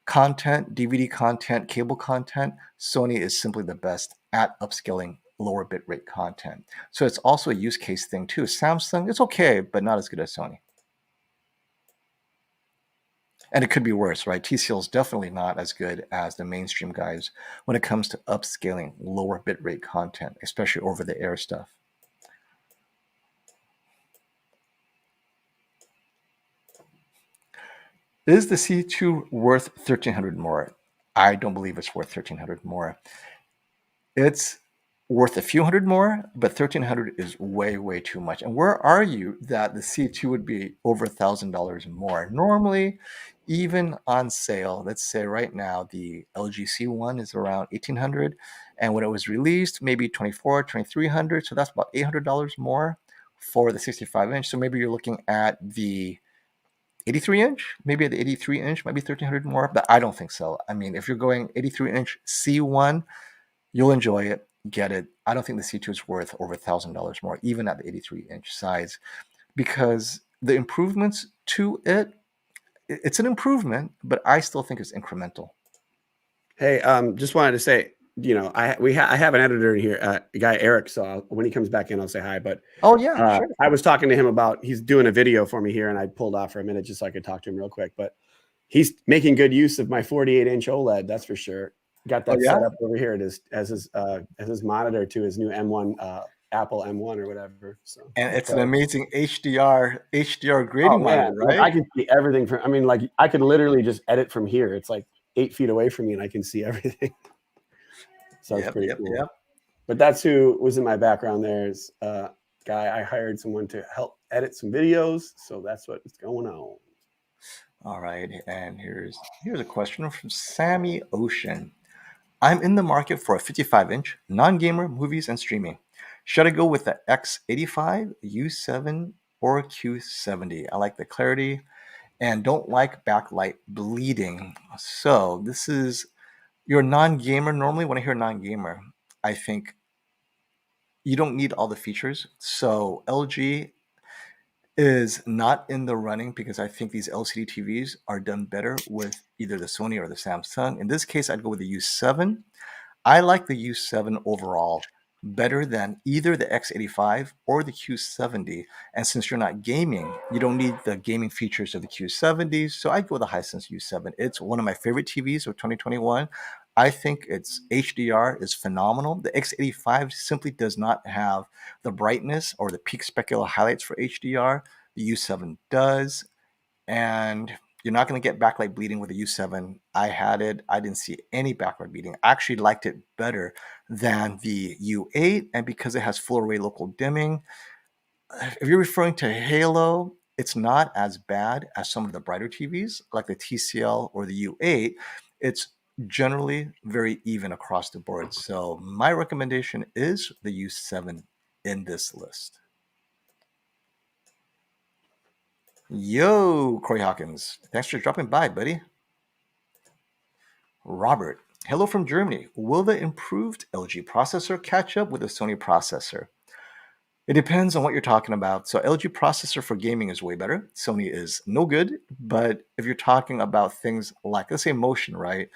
content, DVD content, cable content, Sony is simply the best at upscaling lower bitrate content. So it's also a use case thing too. Samsung, it's okay, but not as good as Sony. And it could be worse, right? TCL is definitely not as good as the mainstream guys when it comes to upscaling lower bitrate content, especially over the air stuff. Is the C2 worth 1,300 more? I don't believe it's worth 1,300 more. It's worth a few hundred more, but 1,300 is way, way too much. And where are you that the C2 would be over $1,000 more? Normally, even on sale, let's say right now, the LG C1 is around 1,800. And when it was released, maybe 24, 2,300. So that's about $800 more for the 65-inch. So maybe you're looking at the 83-inch, maybe the 83-inch might be 1,300 more, but I don't think so. I mean, if you're going 83-inch C1, you'll enjoy it, get it. I don't think the C2 is worth over $1,000 more, even at the 83-inch size, because the improvements to it, it's an improvement, but I still think it's incremental. Hey, just wanted to say, you know, I have an editor in here, guy Eric. So when he comes back in, I'll say hi. But Oh yeah, sure. I was talking to him about he's doing a video for me here, and I pulled off for a minute just so I could talk to him real quick. But he's making good use of my 48-inch OLED, that's for sure. Got that set up over here as his monitor to his new M1 Apple M1 or whatever. So and it's an amazing HDR grading monitor, right? Like I can see everything from. I mean, like I could literally just edit from here. It's like 8 feet away from me, and I can see everything. So it's pretty cool. Yep. But that's who was in my background. There's a guy I hired someone to help edit some videos. So that's what's going on. All right, and here's a question from Sammy Ocean. I'm in the market for a 55-inch non-gamer movies and streaming. Should I go with the X85, U7, or Q70? I like the clarity and don't like backlight bleeding. So this is your non-gamer. Normally when I hear non-gamer, I think you don't need all the features. So LG is not in the running because I think these LCD TVs are done better with either the Sony or the Samsung. In this case, I'd go with the U7. I like the U7 overall better than either the X85 or the Q70. And since you're not gaming, you don't need the gaming features of the Q70. So I'd go with the Hisense U7. It's one of my favorite TVs of 2021. I think its HDR is phenomenal. The X85 simply does not have the brightness or the peak specular highlights for HDR. The U7 does. And you're not going to get backlight bleeding with a U7. I had it. I didn't see any backlight bleeding. I actually liked it better than the U8. And because it has full array local dimming, if you're referring to Halo, it's not as bad as some of the brighter TVs like the TCL or the U8. It's generally very even across the board. So my recommendation is the U7 in this list. Yo, Corey Hawkins. Thanks for dropping by, buddy. Robert. Hello from Germany. Will the improved LG processor catch up with the Sony processor? It depends on what you're talking about. So LG processor for gaming is way better. Sony is no good. But if you're talking about things like, let's say motion, right?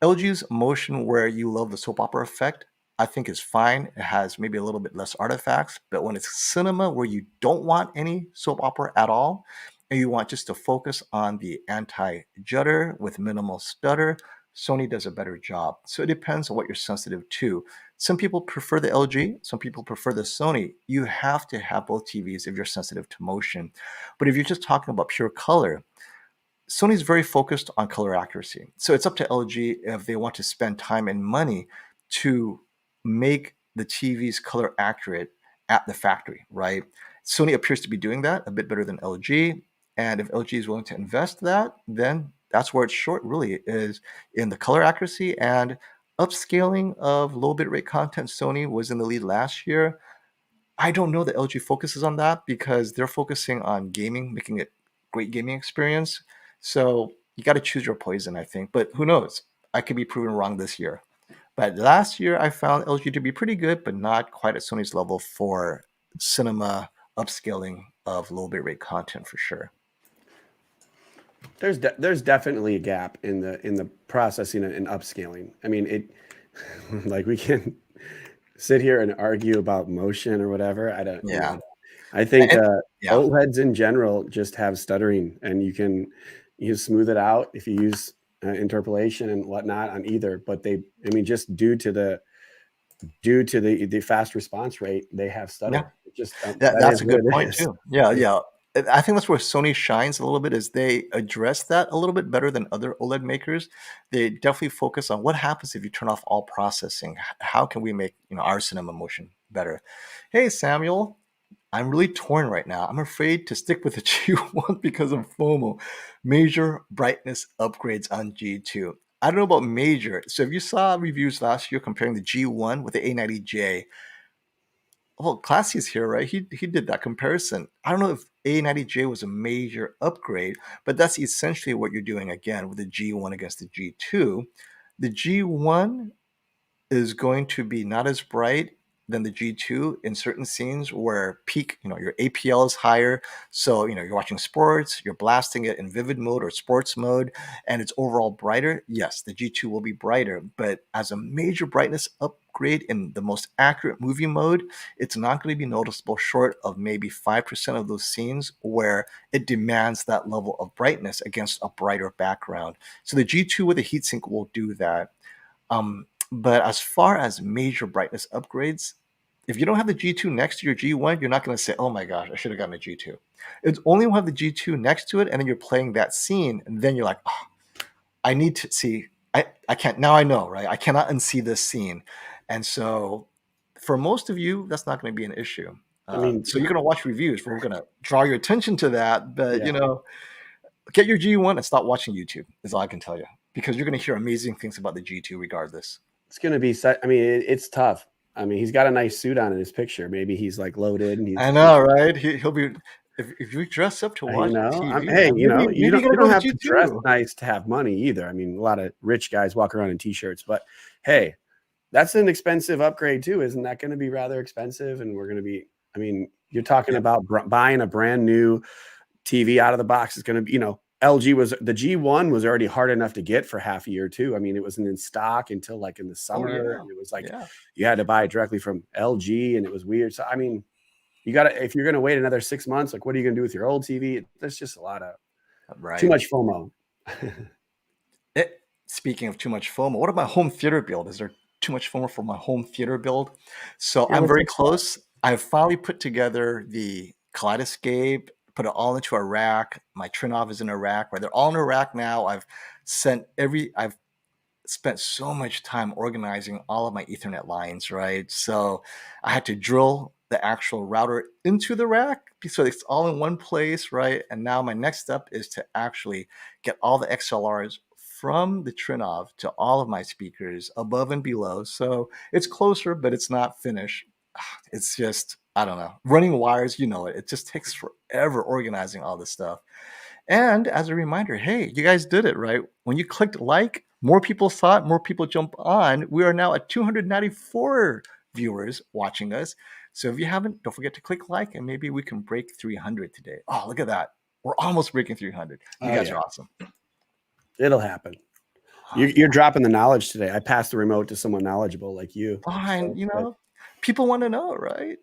LG's motion, where you love the soap opera effect, I think is fine. It has maybe a little bit less artifacts. But when it's cinema where you don't want any soap opera at all, and you want just to focus on the anti-judder with minimal stutter, Sony does a better job. So it depends on what you're sensitive to. Some people prefer the LG, some people prefer the Sony. You have to have both TVs if you're sensitive to motion. But if you're just talking about pure color, Sony's very focused on color accuracy. So it's up to LG if they want to spend time and money to make the TVs color accurate at the factory, right? Sony appears to be doing that a bit better than LG. And if LG is willing to invest that, then that's where it's short really is in the color accuracy and upscaling of low bitrate content. Sony was in the lead last year. I don't know that LG focuses on that because they're focusing on gaming, making it great gaming experience. So you got to choose your poison, I think. But who knows? I could be proven wrong this year. But last year, I found LG to be pretty good, but not quite at Sony's level for cinema upscaling of low bitrate content for sure. There's definitely a gap in the processing and upscaling. I mean, it like we can sit here and argue about motion or whatever. I don't. Yeah. You know, I think OLEDs in general just have stuttering, and you smooth it out if you use interpolation and whatnot on either. But I mean, just due to the fast response rate, they have stutter. Yeah. Just that's a good point too. Yeah. I think that's where Sony shines a little bit, is they address that a little bit better than other OLED makers. They definitely focus on what happens if you turn off all processing. How can we make our cinema motion better? Hey, Samuel, I'm really torn right now. I'm afraid to stick with the G1 because of FOMO. Major brightness upgrades on G2. I don't know about major. So if you saw reviews last year comparing the G1 with the A90J, well, Classy's here, right? He did that comparison. I don't know if A90J was a major upgrade, but that's essentially what you're doing again with the G1 against the G2. The G1 is going to be not as bright than the G2 in certain scenes where peak, your APL is higher. So, you're watching sports, you're blasting it in vivid mode or sports mode, and it's overall brighter. Yes, the G2 will be brighter, but as a major brightness upgrade in the most accurate movie mode, it's not going to be noticeable short of maybe 5% of those scenes where it demands that level of brightness against a brighter background. So the G2 with a heatsink will do that. But as far as major brightness upgrades, if you don't have the G2 next to your G1, you're not going to say, oh my gosh, I should have gotten a G2. It's only when you have the G2 next to it and then you're playing that scene, and then you're like, oh, I need to see, I can't, now I know, right? I cannot unsee this scene. And so for most of you, that's not going to be an issue. I mean, so you're going to watch reviews. We're going to draw your attention to that. But, yeah. Get your G1 and stop watching YouTube is all I can tell you, because you're going to hear amazing things about the G2 regardless. It's going to be, I mean, it's tough. I mean, he's got a nice suit on in his picture. Maybe he's like loaded. And I know, right? He'll be, if you dress up to watch TV, hey, man, you don't go have to to dress G2. nice to have money either. I mean, a lot of rich guys walk around in t-shirts, but hey, that's an expensive upgrade too. Isn't that going to be rather expensive? And we're going to be, I mean, you're talking about buying a brand new TV out of the box is going to be, the G1 was already hard enough to get for half a year too. I mean, it wasn't in stock until like in the summer. And it was like, you had to buy it directly from LG, and it was weird. So, I mean, if you're going to wait another 6 months, like, what are you going to do with your old TV? There's just a lot of too much FOMO. Speaking of too much FOMO, what about my home theater build? Is there too much FOMO for my home theater build? So I'm very close. I've finally put together the kaleidoscope, put it all into a rack. My Trinnov is in a rack, right? They're all in a rack now. I've spent so much time organizing all of my Ethernet lines, right? So I had to drill the actual router into the rack so it's all in one place, right? And now my next step is to actually get all the XLRs from the Trinnov to all of my speakers above and below. So it's closer, but it's not finished. It's just, I don't know, running wires, it just takes forever organizing all this stuff. And as a reminder, hey, you guys did it, right? When you clicked like, more people saw it, more people jump on. We are now at 294 viewers watching us. So if you haven't, don't forget to click like, and maybe we can break 300 today. Oh, look at that. We're almost breaking 300. You guys are awesome. It'll happen. You're dropping the knowledge today. I passed the remote to someone knowledgeable like you. Fine, people want to know, right?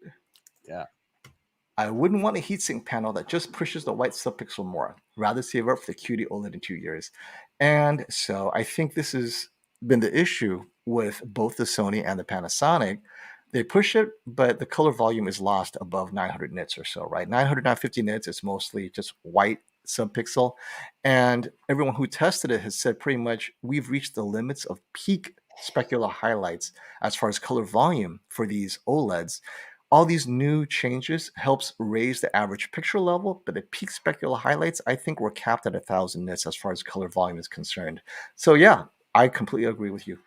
Yeah. I wouldn't want a heatsink panel that just pushes the white subpixel more. Rather save up for the QD-OLED in 2 years. And so I think this has been the issue with both the Sony and the Panasonic. They push it, but the color volume is lost above 900 nits or so, right? 900, 950 nits, it's mostly just white subpixel. And everyone who tested it has said pretty much we've reached the limits of peak specular highlights as far as color volume for these OLEDs. All these new changes helps raise the average picture level, but the peak specular highlights, I think we're capped at 1,000 nits as far as color volume is concerned. So yeah, I completely agree with you.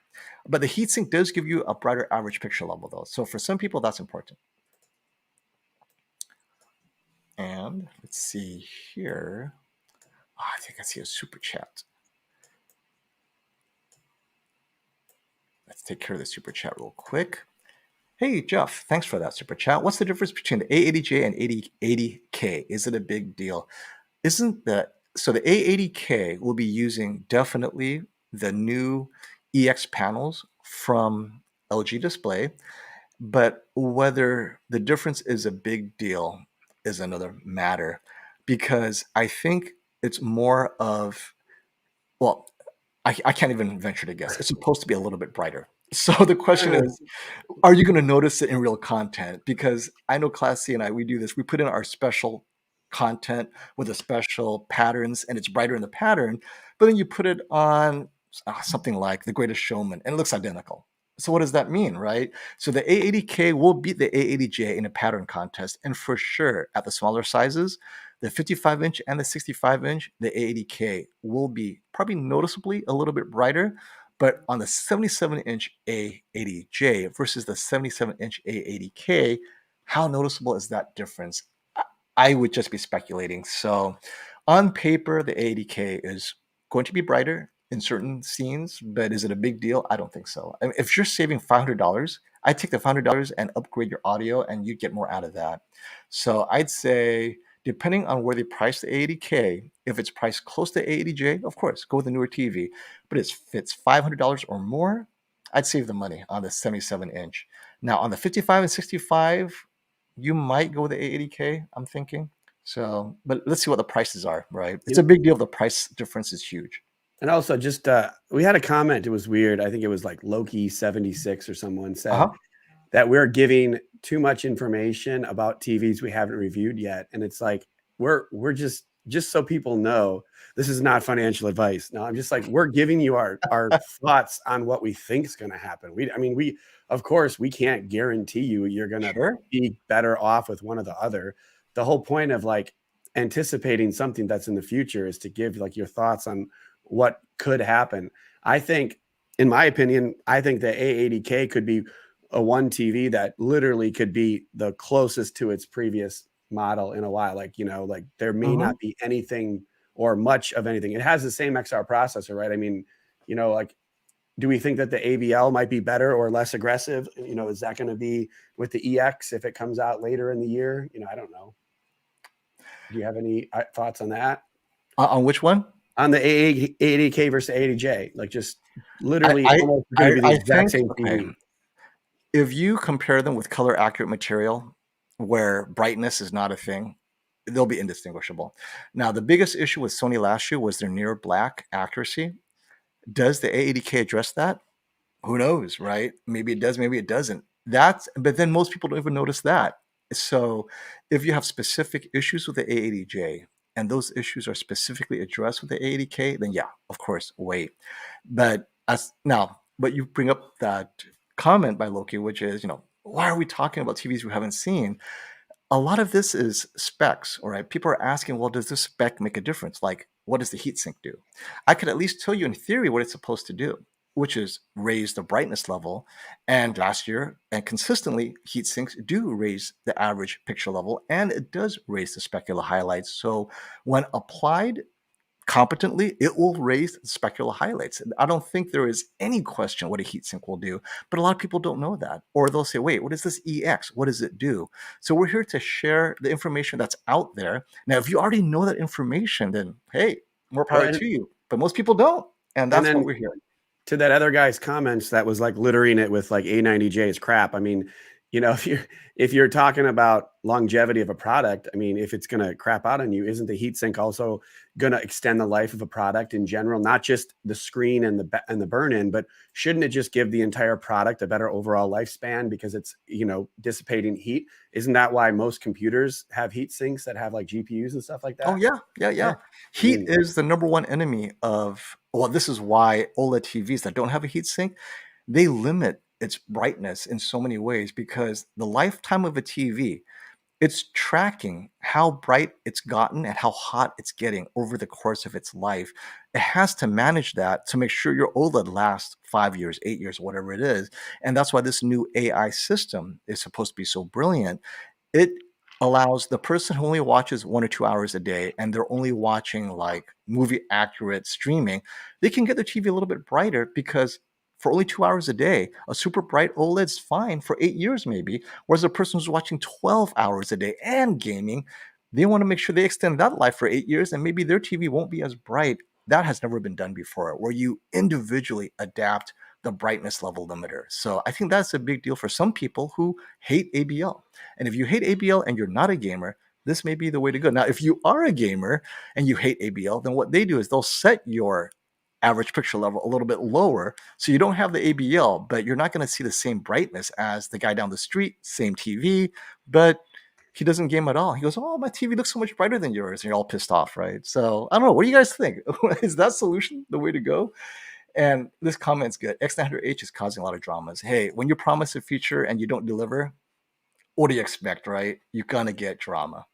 But the heatsink does give you a brighter average picture level though. So for some people, that's important. And let's see here. Oh, I think I see a super chat. Let's take care of the super chat real quick. Hey, Jeff, thanks for that super chat. What's the difference between the A80J and A80K? Is it a big deal? So the A80K will be using definitely the new EX panels from LG Display, but whether the difference is a big deal is another matter, because I think it's more of, well, I can't even venture to guess. It's supposed to be a little bit brighter. So the question is, are you going to notice it in real content? Because I know Classy and I, we do this. We put in our special content with the special patterns, and it's brighter in the pattern, but then you put it on something like The Greatest Showman, and it looks identical. So what does that mean, right? So the A80K will beat the A80J in a pattern contest, and for sure at the smaller sizes, the 55-inch and the 65-inch, the A80K will be probably noticeably a little bit brighter. But on the 77-inch A80J versus the 77-inch A80K, how noticeable is that difference? I would just be speculating. So on paper, the A80K is going to be brighter in certain scenes, but is it a big deal? I don't think so. I mean, if you're saving $500, I'd take the $500 and upgrade your audio, and you get more out of that. So I'd say, depending on where they price the A80K, if it's priced close to A80J, of course, go with the newer TV. But if it's $500 or more, I'd save the money on the 77-inch. Now, on the 55 and 65, you might go with the A80K, I'm thinking. So, but let's see what the prices are, right? It's a big deal. The price difference is huge. And also just we had a comment, it was weird. I think it was like Loki76 or someone said that we're giving too much information about TVs we haven't reviewed yet. And it's like we're just so people know, this is not financial advice. No, I'm just like, we're giving you our thoughts on what we think is going to happen. We of course we can't guarantee you're going to be better off with one or the other. The whole point of like anticipating something that's in the future is to give like your thoughts on what could happen. I think, in my opinion, I think the A80K could be a one TV that literally could be the closest to its previous model in a while. Like, you know, like there may not be anything or much of anything. It has the same XR processor, right? I mean, you know, like, do we think that the ABL might be better or less aggressive? You know, is that going to be with the EX if it comes out later in the year? You know, I don't know. Do you have any thoughts on that? On which one? On the A80K versus A80J, like just literally almost going to be the exact same TV. If you compare them with color accurate material where brightness is not a thing, they'll be indistinguishable. Now, the biggest issue with Sony last year was their near black accuracy. Does the A80K address that? Who knows, right? Maybe it does, maybe it doesn't. But then most people don't even notice that. So if you have specific issues with the A80J, and those issues are specifically addressed with the A80K, then yeah, of course, wait. But you bring up that comment by Loki, which is, you know, why are we talking about TVs we haven't seen? A lot of this is specs, all right? People are asking, well, does this spec make a difference? Like, what does the heatsink do? I could at least tell you in theory what it's supposed to do, which is raise the brightness level. And last year, and consistently, heatsinks do raise the average picture level, and it does raise the specular highlights. So when applied competently, it will raise the specular highlights. I don't think there is any question what a heatsink will do, but a lot of people don't know that. Or they'll say, wait, what is this EX? What does it do? So we're here to share the information that's out there. Now, if you already know that information, then hey, more power to you. But most people don't. And that's what we're here. To that other guy's comments that was like littering it with like A90J is crap. I mean, you know, if you're talking about longevity of a product, I mean, if it's going to crap out on you, isn't the heatsink also going to extend the life of a product in general, not just the screen and the burn-in, but shouldn't it just give the entire product a better overall lifespan because it's, you know, dissipating heat? Isn't that why most computers have heat sinks that have like GPUs and stuff like that? Oh yeah. Heat is the number one enemy of, well, this is why OLED TVs that don't have a heat sink, they limit its brightness in so many ways, because the lifetime of a TV, it's tracking how bright it's gotten and how hot it's getting over the course of its life. It has to manage that to make sure your OLED lasts 5 years, 8 years, whatever it is. And that's why this new AI system is supposed to be so brilliant. It allows the person who only watches 1 or 2 hours a day, and they're only watching like movie accurate streaming, they can get their TV a little bit brighter, because for only 2 hours a day, a super bright OLED's fine for 8 years maybe. Whereas a person who's watching 12 hours a day and gaming, they want to make sure they extend that life for 8 years, and maybe their TV won't be as bright. That has never been done before, where you individually adapt the brightness level limiter. So I think that's a big deal for some people who hate ABL. And if you hate ABL and you're not a gamer, this may be the way to go. Now, if you are a gamer and you hate ABL, then what they do is they'll set your average picture level a little bit lower, so you don't have the ABL, but you're not going to see the same brightness as the guy down the street, same TV, but he doesn't game at all. He goes, "Oh, my TV looks so much brighter than yours," and you're all pissed off, right? So I don't know. What do you guys think? Is that solution the way to go? And this comment's good. X900H is causing a lot of dramas. Hey, when you promise a feature and you don't deliver, what do you expect, right? You're gonna get drama.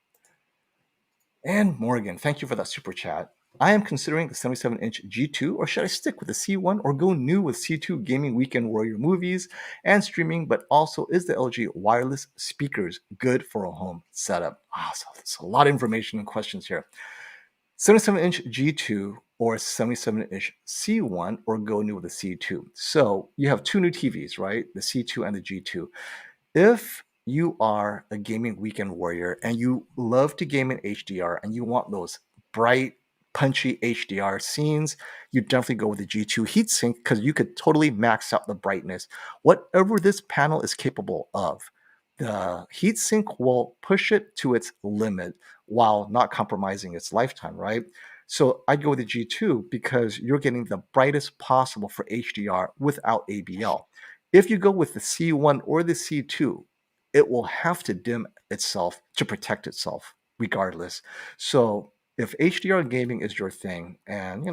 And Morgan, thank you for that super chat. I am considering the 77-inch G2, or should I stick with the C1 or go new with C2 gaming weekend warrior movies and streaming, but also is the LG wireless speakers good for a home setup? So there's a lot of information and questions here. 77-inch G2 or 77-inch C1 or go new with the C2. So you have two new TVs, right? The C2 and the G2. If you are a gaming weekend warrior and you love to game in HDR and you want those bright, punchy HDR scenes, you definitely go with the G2 heatsink because you could totally max out the brightness. Whatever this panel is capable of, the heatsink will push it to its limit while not compromising its lifetime, right? So I'd go with the G2 because you're getting the brightest possible for HDR without ABL. If you go with the C1 or the C2, it will have to dim itself to protect itself regardless. So if HDR gaming is your thing and,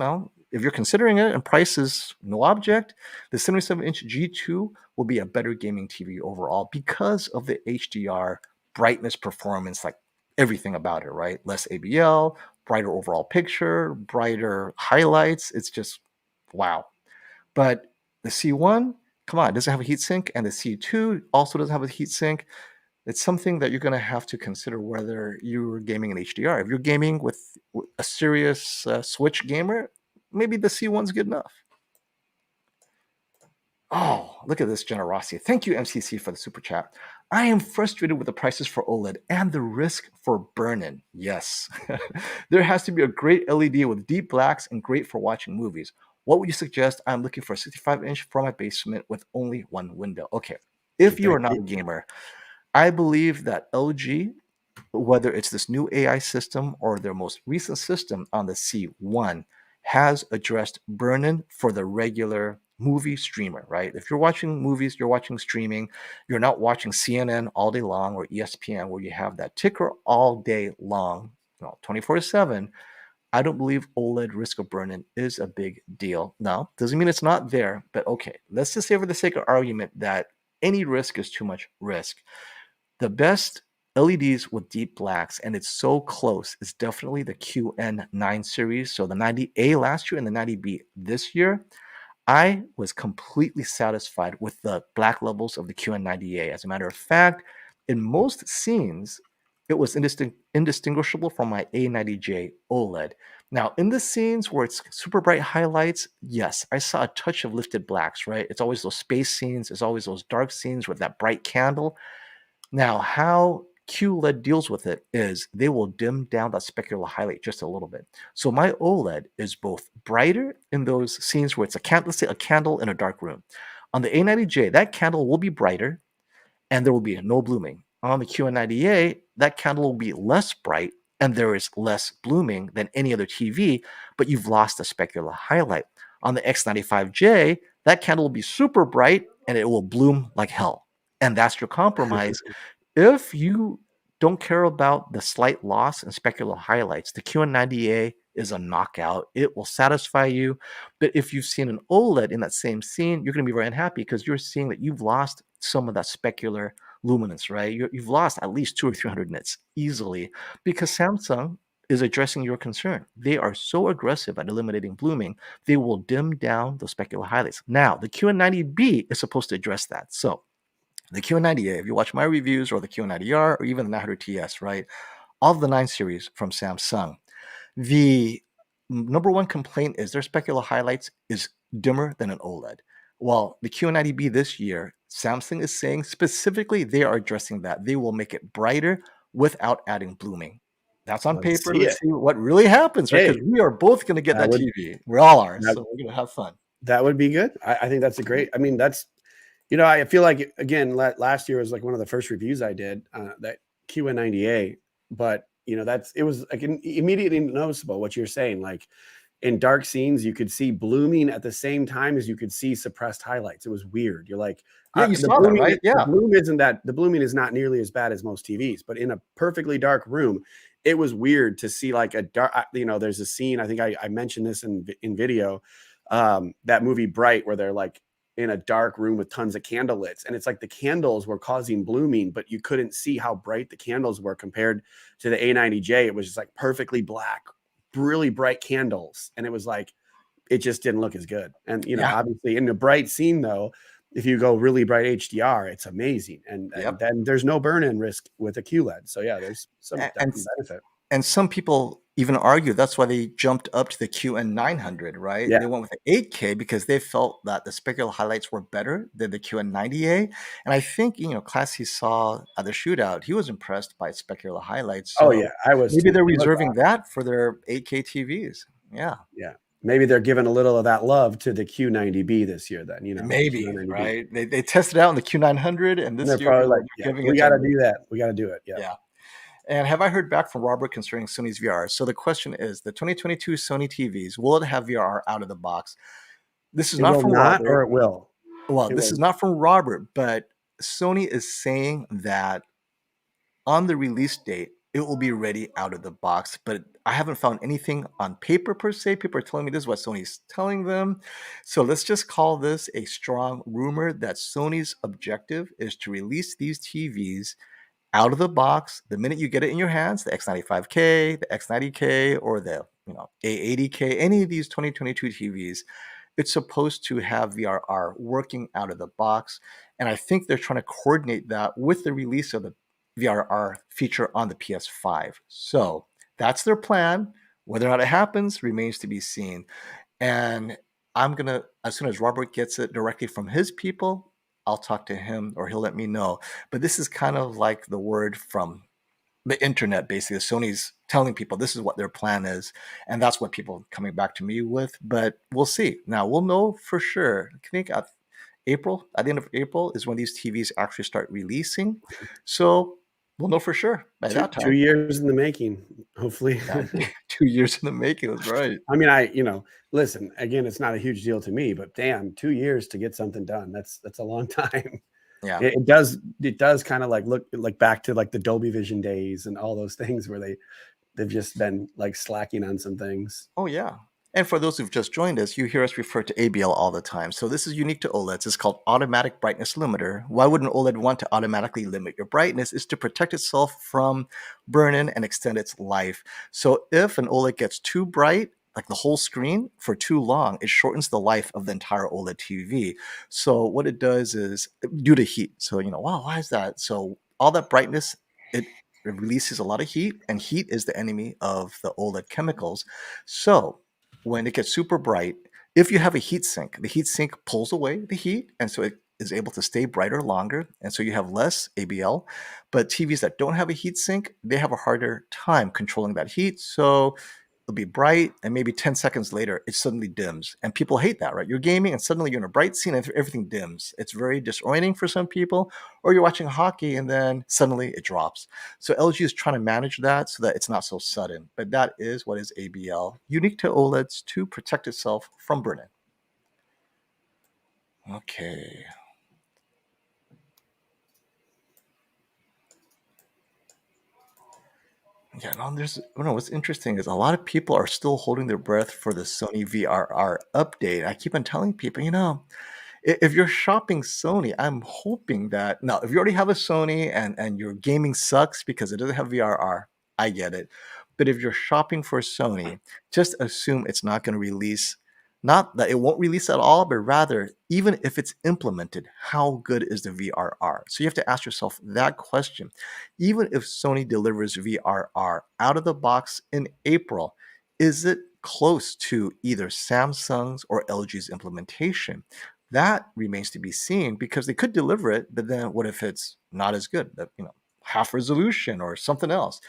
if you're considering it and price is no object, the 77-inch G2 will be a better gaming TV overall because of the HDR brightness performance, like everything about it, right? Less ABL, brighter overall picture, brighter highlights. It's just wow. But the C1, come on, it doesn't have a heatsink, and the C2 also doesn't have a heatsink. It's something that you're going to have to consider whether you're gaming in HDR. If you're gaming with a serious Switch gamer, maybe the C1's good enough. Oh, look at this generosity. Thank you, MCC, for the super chat. I am frustrated with the prices for OLED and the risk for burn-in. Yes. There has to be a great LED with deep blacks and great for watching movies. What would you suggest? I'm looking for a 65-inch for my basement with only one window. Okay. If you are not a gamer, I believe that LG, whether it's this new AI system or their most recent system on the C1, has addressed burn-in for the regular movie streamer, right? If you're watching movies, you're watching streaming, you're not watching CNN all day long or ESPN where you have that ticker all day long, 24/7. I don't believe OLED risk of burn-in is a big deal. Now, doesn't mean it's not there, but okay, let's just say for the sake of argument that any risk is too much risk. The best LEDs with deep blacks, and it's so close, is definitely the QN9 series. So the 90A last year and the 90B this year. I was completely satisfied with the black levels of the QN90A. As a matter of fact, in most scenes, it was indistinguishable from my A90J OLED. Now, in the scenes where it's super bright highlights, yes, I saw a touch of lifted blacks, right? It's always those space scenes, it's always those dark scenes with that bright candle. Now, how QLED deals with it is they will dim down that specular highlight just a little bit. So my OLED is both brighter in those scenes where it's let's say a candle in a dark room. On the A90J, that candle will be brighter and there will be no blooming. On the QN90A, that candle will be less bright and there is less blooming than any other TV, but you've lost the specular highlight. On the X95J, that candle will be super bright and it will bloom like hell. And that's your compromise. If you don't care about the slight loss in specular highlights, the QN90A is a knockout. It will satisfy you. But if you've seen an OLED in that same scene, you're going to be very unhappy because you're seeing that you've lost some of that specular luminance, right? You've lost at least 200 or 300 nits easily because Samsung is addressing your concern. They are so aggressive at eliminating blooming, they will dim down those specular highlights. Now, the QN90B is supposed to address that. So the QN90A, if you watch my reviews or the QN90R or even the 900TS, right? All of the 9 series from Samsung, the number one complaint is their specular highlights is dimmer than an OLED. Well, the QN90B this year, Samsung is saying specifically they are addressing that. They will make it brighter without adding blooming. That's on Let's paper. see Let's it. see what really happens, right? Hey, Because we are both going to get that would- TV. We all are. that- So we're going to have fun. That would be good. I think that's a great. I mean, that's I feel like again last year was like one of the first reviews I did that QN90A, but it was like immediately noticeable what you're saying. Like in dark scenes, you could see blooming at the same time as you could see suppressed highlights. It was weird. You're like, Yeah, you the saw that, right? the Yeah. blooming is not nearly as bad as most TVs, but in a perfectly dark room, it was weird to see like a dark, there's a scene, I think I mentioned this in video, that movie Bright, where they're like in a dark room with tons of candle lights, and it's like the candles were causing blooming, but you couldn't see how bright the candles were compared to the A90J. It was just like perfectly black, really bright candles, and it was like, it just didn't look as good. And Yeah. obviously in the bright scene though, if you go really bright HDR, it's amazing, and Yep. then there's no burn-in risk with a QLED. So yeah, there's some And benefit. and some people even argue that's why they jumped up to the QN900, right? Yeah. They went with the 8K because they felt that the specular highlights were better than the QN90A. And I think, Classy saw at the shootout, he was impressed by specular highlights. Oh So yeah, I was maybe too. they're They look reserving awesome. that for their 8K TVs. Yeah. Yeah. Maybe they're giving a little of that love to the Q90B this year then, Maybe, Q90B. right? They tested out in the Q900 and And this they're year probably they're like, yeah, giving we it got to to do that. We got to do it. Yeah. yeah. And have I heard back from Robert concerning Sony's VR? So the question is, the 2022 Sony TVs, will it have VR out of the box? This is It not will from not, or Robert. it will. Well, It this will. is not from Robert, but Sony is saying that on the release date, it will be ready out of the box. But I haven't found anything on paper per se. People are telling me this is what Sony's telling them. So let's just call this a strong rumor that Sony's objective is to release these TVs out of the box the minute you get it in your hands, the X95K, the X90K, or the A80K, any of these 2022 TVs. It's supposed to have VRR working out of the box. And I think they're trying to coordinate that with the release of the VRR feature on the PS5. So that's their plan. Whether or not it happens remains to be seen. And I'm going to, as soon as Robert gets it directly from his people, I'll talk to him or he'll let me know. But this is kind of like the word from the internet, basically. Sony's telling people this is what their plan is. And that's what people are coming back to me with. But we'll see. Now, we'll know for sure. I think at the end of April is when these TVs actually start releasing. So we'll know for sure by that Two time. years in the making, hopefully. Yeah, 2 years in the making. That's right. I mean, listen, again, it's not a huge deal to me, but damn, 2 years to get something done. That's a long time. Yeah. It does kind of like look like back to like the Dolby Vision days and all those things where they've just been like slacking on some things. Oh, yeah. And for those who've just joined us, you hear us refer to ABL all the time. So this is unique to OLEDs. It's called automatic brightness limiter. Why would an OLED want to automatically limit your brightness? Is to protect itself from burn-in and extend its life. So if an OLED gets too bright, like the whole screen, for too long, it shortens the life of the entire OLED TV. So what it does is due to heat. So, wow, why is that? So all that brightness, it releases a lot of heat, and heat is the enemy of the OLED chemicals. So when it gets super bright, if you have a heat sink, the heat sink pulls away the heat, and so it is able to stay brighter longer, and so you have less ABL. But TVs that don't have a heat sink, they have a harder time controlling that heat. So it'll be bright, and maybe 10 seconds later, it suddenly dims. And people hate that, right? You're gaming, and suddenly you're in a bright scene, and everything dims. It's very disorienting for some people. Or you're watching hockey, and then suddenly it drops. So LG is trying to manage that so that it's not so sudden. But that is what is ABL, unique to OLEDs to protect itself from burn-in. Okay. Yeah, what's interesting is a lot of people are still holding their breath for the Sony VRR update. I keep on telling people, if you're shopping Sony, I'm hoping that now, if you already have a Sony and your gaming sucks because it doesn't have VRR, I get it. But if you're shopping for Sony, just assume it's not going to release, not that it won't release at all, but rather, even if it's implemented, how good is the VRR? So you have to ask yourself that question. Even if Sony delivers VRR out of the box in April, is it close to either Samsung's or LG's implementation? That remains to be seen because they could deliver it, but then what if it's not as good? Half resolution or something else.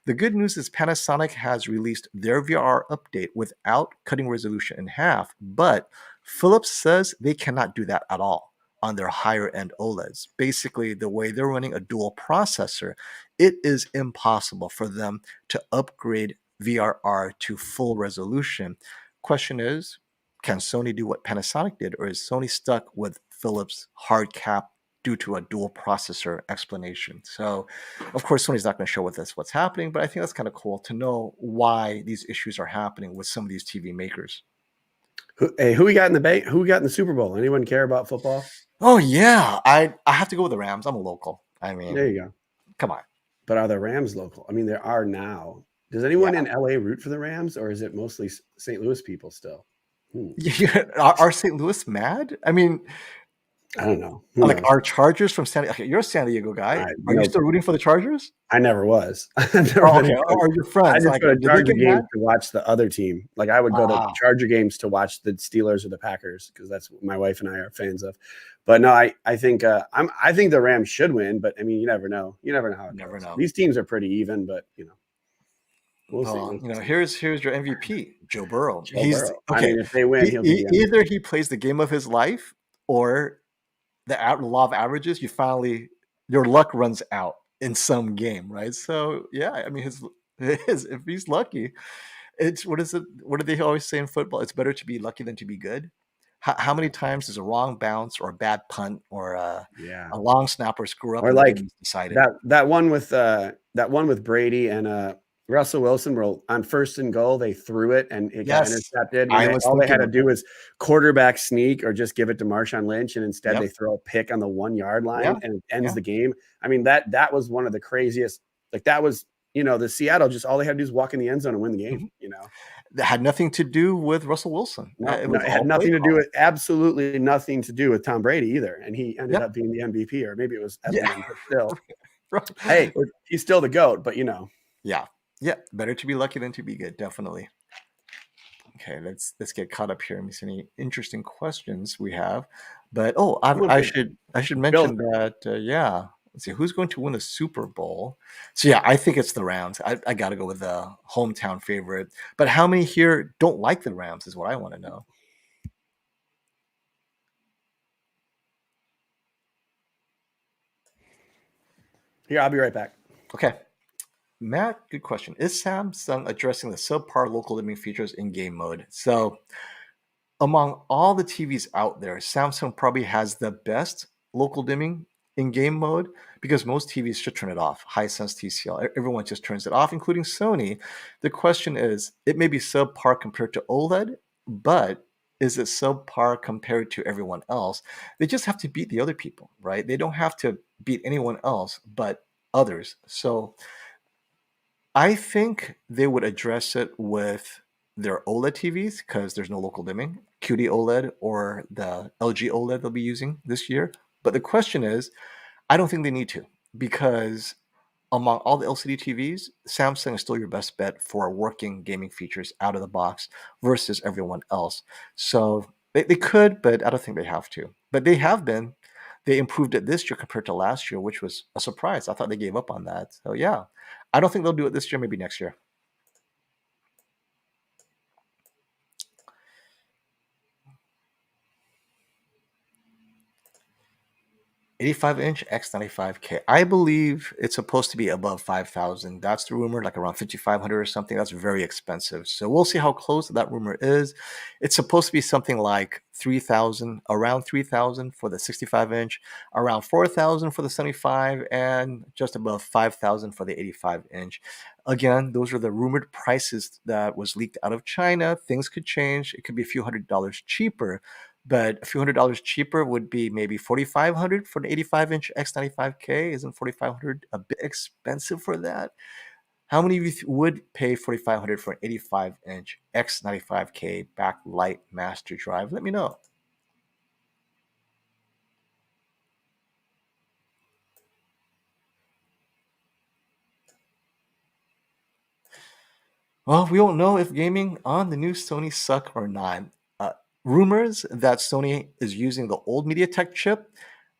The good news is Panasonic has released their VRR update without cutting resolution in half, but Philips says they cannot do that at all on their higher end OLEDs. Basically, the way they're running a dual processor, it is impossible for them to upgrade VRR to full resolution. Question is, can Sony do what Panasonic did, or is Sony stuck with Philips' hard cap due to a dual processor explanation? So, of course, Sony's not going to show with us what's happening, but I think that's kind of cool to know why these issues are happening with some of these TV makers. Who we got in the bank? Who we got in the Super Bowl? Anyone care about football? Oh yeah, I have to go with the Rams. I'm a local. I mean, There you go. come on. But are the Rams local? I mean, there are now. Does anyone in LA root for the Rams, or is it mostly St. Louis people still? Yeah, are St. Louis mad? I mean, I don't know. Who like knows? our Chargers from San. Okay, you're a San Diego guy. Are you still rooting for the Chargers? I never was. I've never Oh, been okay. Are your friends? I just Like, go to did they Charger get games mad? to watch the other team. Like I would go to Ah. Charger games to watch the Steelers or the Packers because that's what my wife and I are fans of. But no, I think I think the Rams should win, but I mean you never know. You never know how it Never goes. know. These teams are pretty even, but you know. We'll see. Well, you know, here's your MVP, Joe Burrow. Joe He's Burrow. okay. I mean, if they win, he'll be the Either he plays the game of his life, or the law of averages. Your luck runs out in some game, right? So yeah, I mean, his if he's lucky, it's what is it? What do they always say in football? It's better to be lucky than to be good. How many times does a wrong bounce or a bad punt or a long snapper screw up or and like the game is decided? that one with Brady and Russell Wilson, where on 1st and goal they threw it and it got intercepted. All they had to do was quarterback sneak or just give it to Marshawn Lynch, and instead they throw a pick on the 1-yard line and it ends the game. I mean that was one of the craziest. Like that was the Seattle just all they had to do is walk in the end zone and win the game. That had nothing to do with Russell Wilson. No, it had nothing to do with absolutely nothing to do with Tom Brady either, and he ended up being the MVP, or maybe it was Edelman, but still. Right. Hey, he's still the GOAT, but Yeah, better to be lucky than to be good, definitely. Okay, let's get caught up here. Let me see any interesting questions we have. But I should mention that let's see who's going to win the Super Bowl. So yeah, I think it's the Rams. I got to go with the hometown favorite. But how many here don't like the Rams is what I want to know. Here, I'll be right back. Okay. Matt, good question. Is Samsung addressing the subpar local dimming features in game mode? So, among all the TVs out there, Samsung probably has the best local dimming in game mode because most TVs should turn it off. Hisense TCL, everyone just turns it off, including Sony. The question is, it may be subpar compared to OLED, but is it subpar compared to everyone else? They just have to beat the other people, right? They don't have to beat anyone else but others. So I think they would address it with their OLED TVs because there's no local dimming, QD-OLED or the LG OLED they'll be using this year. But the question is, I don't think they need to because among all the LCD TVs, Samsung is still your best bet for working gaming features out of the box versus everyone else. So they could, but I don't think they have to. But they have been. They improved it this year compared to last year, which was a surprise. I thought they gave up on that. So yeah, I don't think they'll do it this year, maybe next year. $85-inch X95K. I believe it's supposed to be above 5,000. That's the rumor, like around 5,500 or something. That's very expensive. So we'll see how close that rumor is. It's supposed to be something like 3,000, around 3,000 for the 65-inch, around 4,000 for the 75, and just above 5,000 for the 85-inch. Again, those are the rumored prices that was leaked out of China. Things could change. It could be a few $100s cheaper. But a few $100s cheaper would be maybe $4,500 for an 85-inch X95K. Isn't $4,500 a bit expensive for that? How many of you would pay $4,500 for an 85-inch X95K backlight master drive? Let me know. Well, we don't know if gaming on the new Sony suck or not. Rumors that Sony is using the old MediaTek chip,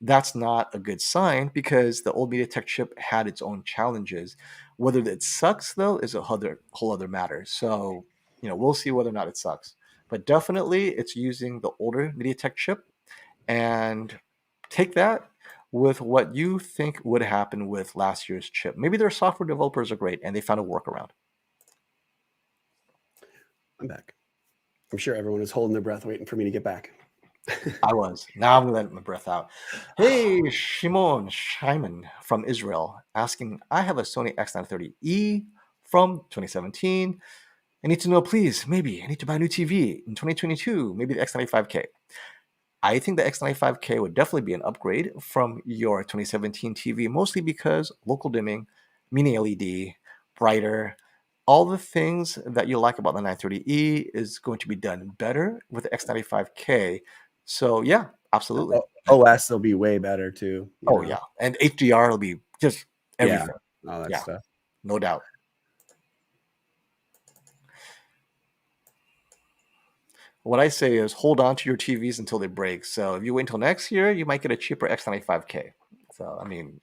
that's not a good sign because the old MediaTek chip had its own challenges. Whether it sucks, though, is a whole other matter. So, we'll see whether or not it sucks. But definitely, it's using the older MediaTek chip. And take that with what you think would happen with last year's chip. Maybe their software developers are great and they found a workaround. I'm back. I'm sure everyone is holding their breath waiting for me to get back. I was. Now I'm going to let my breath out. Hey, Shimon from Israel asking, I have a Sony X930E from 2017. I need to know, please, maybe I need to buy a new TV in 2022, maybe the X95K. I think the X95K would definitely be an upgrade from your 2017 TV, mostly because local dimming, mini LED, brighter, all the things that you like about the 930E is going to be done better with the X95K. So yeah, absolutely. OS will be way better too. Yeah, and HDR will be just everything. All that stuff. No doubt. What I say is hold on to your TVs until they break. So if you wait until next year, you might get a cheaper X95K. So I mean,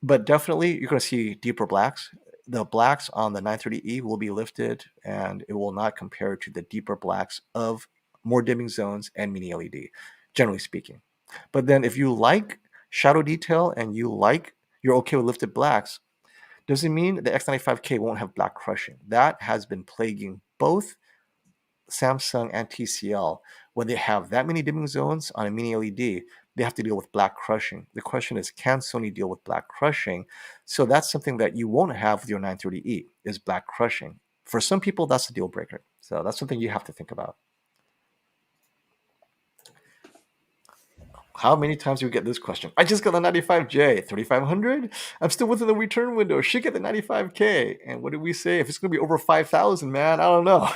but definitely you're going to see deeper blacks. The blacks on the 930E will be lifted, and it will not compare to the deeper blacks of more dimming zones and mini LED, generally speaking. But then if you like shadow detail and you're okay with lifted blacks, doesn't mean the X95K won't have black crushing. That has been plaguing both Samsung and TCL. When they have that many dimming zones on a mini LED, they have to deal with black crushing. The question is, can Sony deal with black crushing? So that's something that you won't have with your 930E, is black crushing. For some people, that's a deal breaker. So that's something you have to think about. How many times do we get this question? I just got the 95J, 3,500. I'm still within the return window. Should get the 95K. And what did we say? If it's going to be over 5,000, man, I don't know.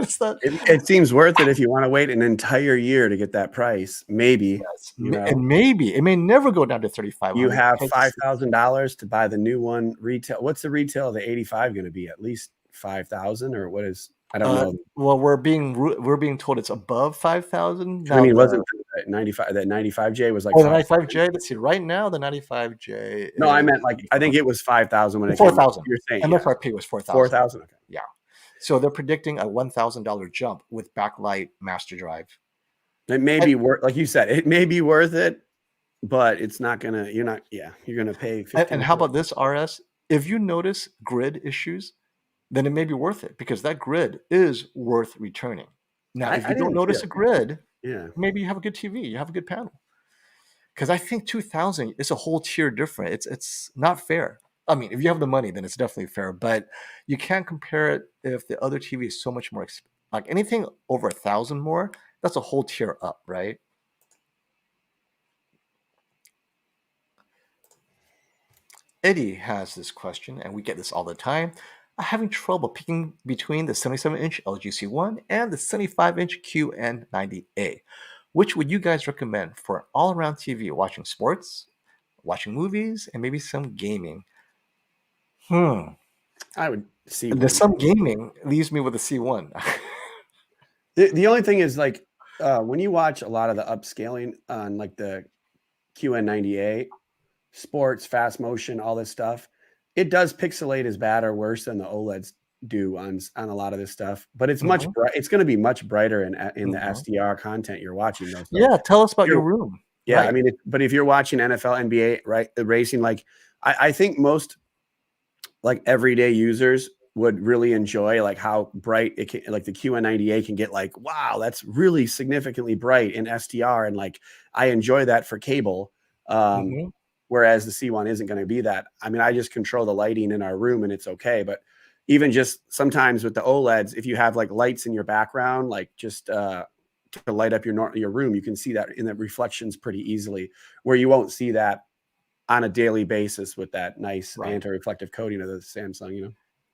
It seems worth it if you want to wait an entire year to get that price. Maybe. Yes. And maybe it may never go down to 3,500. You have $5,000 to buy the new one retail. What's the retail of the 85 going to be? At least 5,000, or what is? I don't know. Well, we're being told it's above 5,000. I mean, wasn't that 95? That 95J was like. Oh, the 95J. Let's see. Right now, the 95J. No, I meant like I think it was 5,000 when it 4,000. You're saying MSRP was 4,000. 4,000. Okay. Yeah. So they're predicting a $1,000 jump with backlight master drive. It may be worth, like you said, it may be worth it, but it's not gonna. You're gonna pay. And how about this, RS? If you notice grid issues, then it may be worth it because that grid is worth returning. Now, if you don't notice a grid, maybe you have a good TV, you have a good panel. Because I think 2,000 is a whole tier different. It's not fair. I mean, if you have the money, then it's definitely fair. But you can't compare it if the other TV is so much more expensive. Like anything over 1,000 more, that's a whole tier up, right? Eddie has this question, and we get this all the time. I'm having trouble picking between the 77-inch LG C1 and the 75-inch QN90A. Which would you guys recommend for all-around TV, watching sports, watching movies, and maybe some gaming? I would see some gaming leaves me with a C1. The only thing is like when you watch a lot of the upscaling on like the QN90A, sports, fast motion, all this stuff, it does pixelate as bad or worse than the OLEDs do on a lot of this stuff. But it's much it's going to be much brighter in the SDR content you're watching. Though. Yeah, tell us about your room. Yeah, right. I mean, but if you're watching NFL, NBA, right, the racing, like I think most like everyday users would really enjoy like how bright it can, like the QN90A can get like, wow, that's really significantly bright in SDR. And like, I enjoy that for cable. Whereas the C1 isn't going to be that. I mean, I just control the lighting in our room and it's okay. But even just sometimes with the OLEDs, if you have like lights in your background, like just to light up your room, you can see that in the reflections pretty easily, where you won't see that on a daily basis with that nice anti-reflective coating of the Samsung, you know.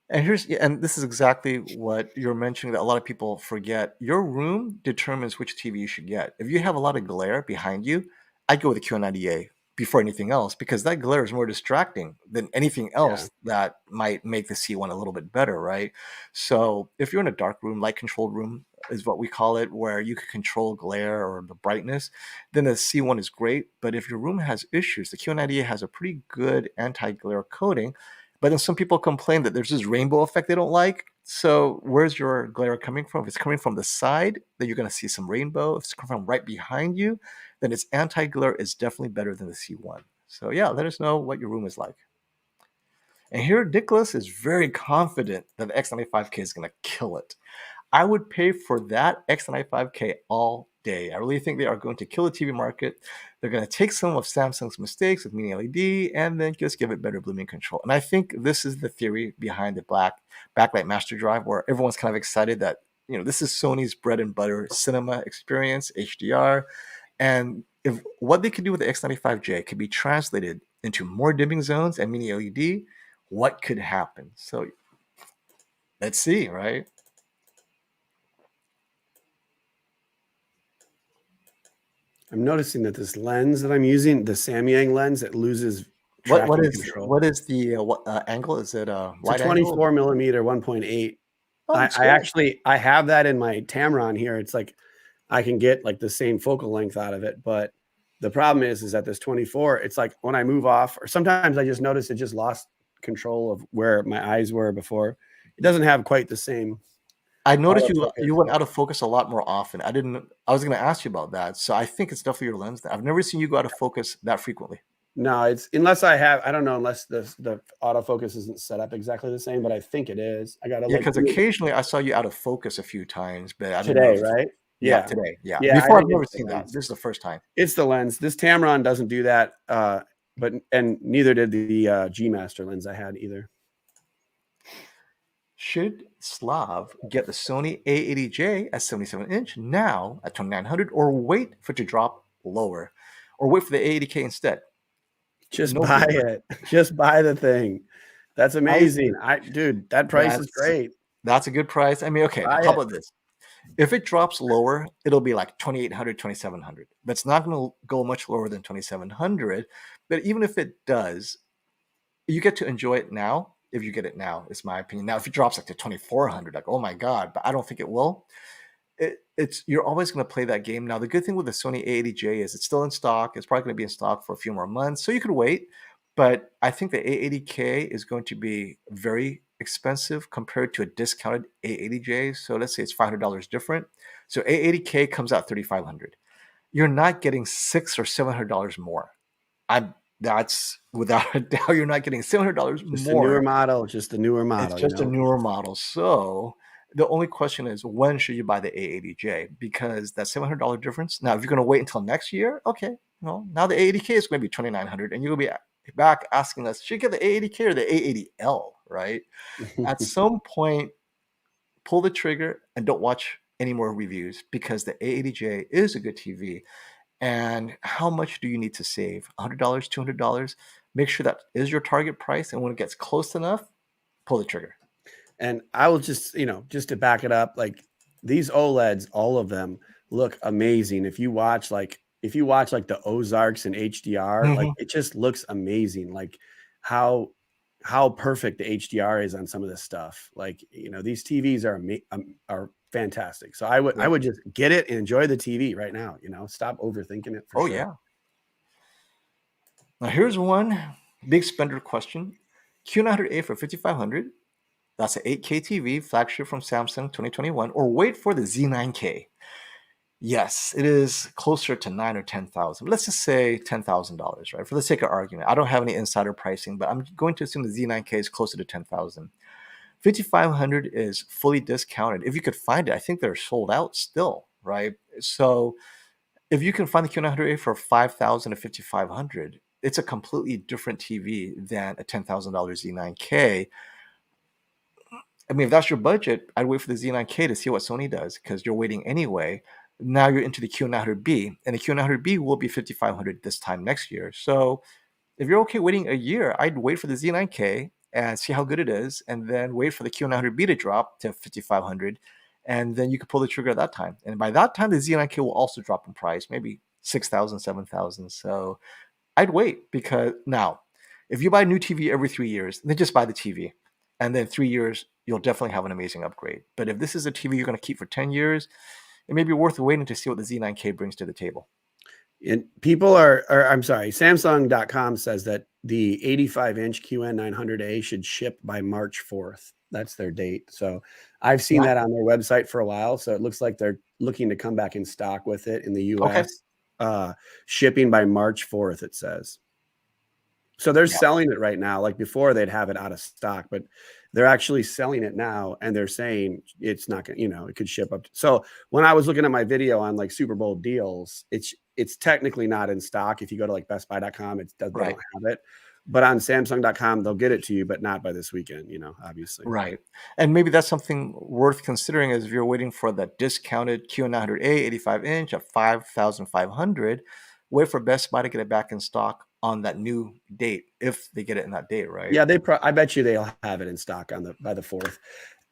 And this is exactly what you're mentioning that a lot of people forget. Your room determines which TV you should get. If you have a lot of glare behind you, I'd go with the Q90A before anything else, because that glare is more distracting than anything else that might make the C1 a little bit better, right? So if you're in a dark room, light controlled room is what we call it, where you can control glare or the brightness, then the C1 is great. But if your room has issues, the Q90A has a pretty good anti-glare coating. But then some people complain that there's this rainbow effect they don't like. So where's your glare coming from? If it's coming from the side, then you're going to see some rainbow. If it's coming from right behind you, then its anti-glare is definitely better than the C1. So yeah, let us know what your room is like. And here, Nicholas is very confident that the X95K is going to kill it. I would pay for that X95K all day. I really think they are going to kill the TV market. They're going to take some of Samsung's mistakes with mini LED and then just give it better blooming control. And I think this is the theory behind the backlight master drive, where everyone's kind of excited that, you know, this is Sony's bread and butter cinema experience, HDR. And if what they could do with the X95J could be translated into more dimming zones and mini LED, what could happen? So let's see, right? I'm noticing that this lens that I'm using, the Samyang lens, it loses tracking control. What is the angle? Is it a It's a 24 millimeter 1.8. Oh, I have that in my Tamron here. It's like I can get like the same focal length out of it, but the problem is that this 24, it's like when I move off, or sometimes I just notice it just lost control of where my eyes were before. It doesn't have quite the same. I noticed you went out of focus a lot more often. I was going to ask you about that. So I think it's definitely your lens. I've never seen you go out of focus that frequently. No, it's unless I don't know, unless the autofocus isn't set up exactly the same, but I think it is. I gotta because occasionally I saw you out of focus a few times, but I didn't today, right? Yeah, today. Yeah. Before I've never seen that. This is the first time. It's the lens. This Tamron doesn't do that, and neither did the G Master lens I had either. Should Slav get the Sony A80J at 77-inch now at 2900, or wait for it to drop lower, or wait for the A80K instead? Just buy it. Just buy the thing. That's amazing. Dude, that price is great. That's a good price. I mean, okay, how about this? If it drops lower, it'll be like 2800, 2700. But it's not going to go much lower than 2700. But even if it does, you get to enjoy it now. If you get it now, is my opinion. Now, if it drops like to 2400, like, oh my God, but I don't think it will. You're always going to play that game. Now, the good thing with the Sony A80J is it's still in stock. It's probably going to be in stock for a few more months, so you could wait. But I think the A80K is going to be very expensive compared to a discounted A80J. So let's say it's $500 different. So A80K comes out $3,500. You're not getting $600 or $700 more. That's without a doubt. You're not getting $700 more. Just a newer model. Just a newer model. It's just a newer model. So the only question is, when should you buy the A80J? Because that $700 difference. Now, if you're going to wait until next year, okay. Well, now the A80K is going to be $2,900, and you'll be back asking us, should you get the A80K or the A80L, right? At some point, pull the trigger and don't watch any more reviews, because the A80J is a good TV. And how much do you need to save? $100, $200? Make sure that is your target price. And when it gets close enough, pull the trigger. And I will just, just to back it up, like these OLEDs, all of them look amazing. If you watch like the Ozarks in HDR, like it just looks amazing. Like how perfect the HDR is on some of this stuff. Like, these TVs are fantastic. So I would just get it and enjoy the TV right now. Stop overthinking it. Oh, yeah. Now here's one big spender question: Q900A for $5,500. That's an 8K TV flagship from Samsung 2021, or wait for the Z9K. Yes, it is closer to $9,000 or $10,000. Let's just say $10,000, right? For the sake of argument. I don't have any insider pricing, but I'm going to assume the Z9K is closer to $10,000. $5,500 is fully discounted. If you could find it, I think they're sold out still, right? So if you can find the Q900A for $5,000 to $5,500, it's a completely different TV than a $10,000 Z9K. I mean, if that's your budget, I'd wait for the Z9K to see what Sony does, because you're waiting anyway. Now you're into the Q900B, and the Q900B will be $5,500 this time next year. So if you're okay waiting a year, I'd wait for the Z9K and see how good it is, and then wait for the Q900B to drop to $5,500, and then you could pull the trigger at that time. And by that time, the Z9K will also drop in price, maybe $6,000, $7,000. So I'd wait, because now, if you buy a new TV every 3 years, then just buy the TV. And then 3 years, you'll definitely have an amazing upgrade. But if this is a TV you're going to keep for 10 years, it may be worth waiting to see what the Z9K brings to the table. And people I'm sorry, Samsung.com says that the 85-inch QN900A should ship by March 4th. That's their date. So I've seen that on their website for a while. So it looks like they're looking to come back in stock with it in the US. Okay. Shipping by March 4th, it says. So they're selling it right now. Like before, they'd have it out of stock, but they're actually selling it now, and they're saying it's not gonna, it could ship up. So when I was looking at my video on like Super Bowl deals, it's technically not in stock. If you go to like bestbuy.com, they don't have it. But on Samsung.com, they'll get it to you, but not by this weekend, obviously. Right. And maybe that's something worth considering is if you're waiting for that discounted Q900A 85-inch at $5,500, wait for Best Buy to get it back in stock on that new date, if they get it in that date, right? Yeah, I bet you they'll have it in stock by the 4th.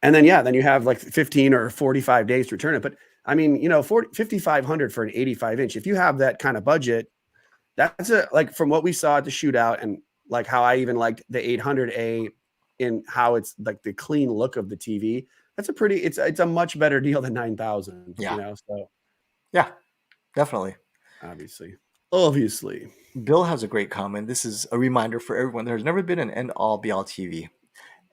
And then, then you have like 15 or 45 days to return it. But I mean, $5,500 for an 85-inch. If you have that kind of budget, that's like from what we saw at the shootout, and like how I even liked the 800A in how it's like the clean look of the TV. That's it's a much better deal than 9,000. Yeah. So yeah, definitely. Obviously. Bill has a great comment. This is a reminder for everyone. There's never been an end-all be-all TV.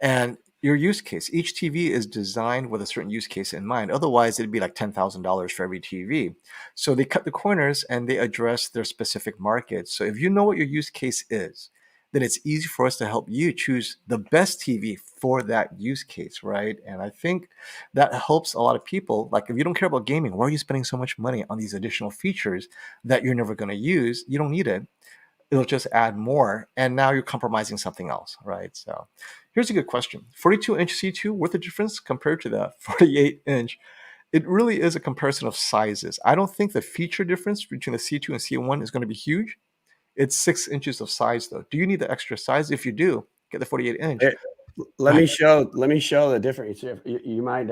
And your use case, each TV is designed with a certain use case in mind. Otherwise, it'd be like $10,000 for every TV. So they cut the corners and they address their specific markets. So if you know what your use case is, then it's easy for us to help you choose the best TV for that use case, right? And I think that helps a lot of people. Like if you don't care about gaming, why are you spending so much money on these additional features that you're never going to use? You don't need it. It'll just add more. And now you're compromising something else, right? So here's a good question. 42-inch C2, worth the difference compared to the 48-inch? It really is a comparison of sizes. I don't think the feature difference between the C2 and C1 is going to be huge. It's 6 inches of size, though. Do you need the extra size? If you do, get the 48-inch. Let me show the difference. You mind,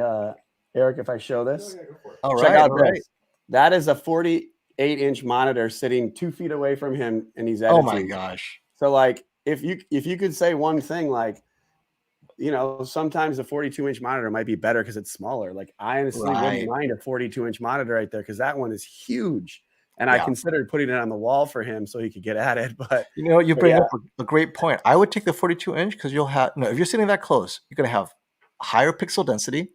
Eric, if I show this? All right. Check out this. Right. That is a 48-inch monitor sitting 2 feet away from him, and he's editing. Oh my gosh! So like, if you could say one thing, like, sometimes a 42-inch monitor might be better because it's smaller. Like I honestly wouldn't mind a 42-inch monitor right there because that one is huge. And I considered putting it on the wall for him so he could get at it. But you bring up a great point. I would take the 42-inch because you'll have if you're sitting that close, you're going to have higher pixel density.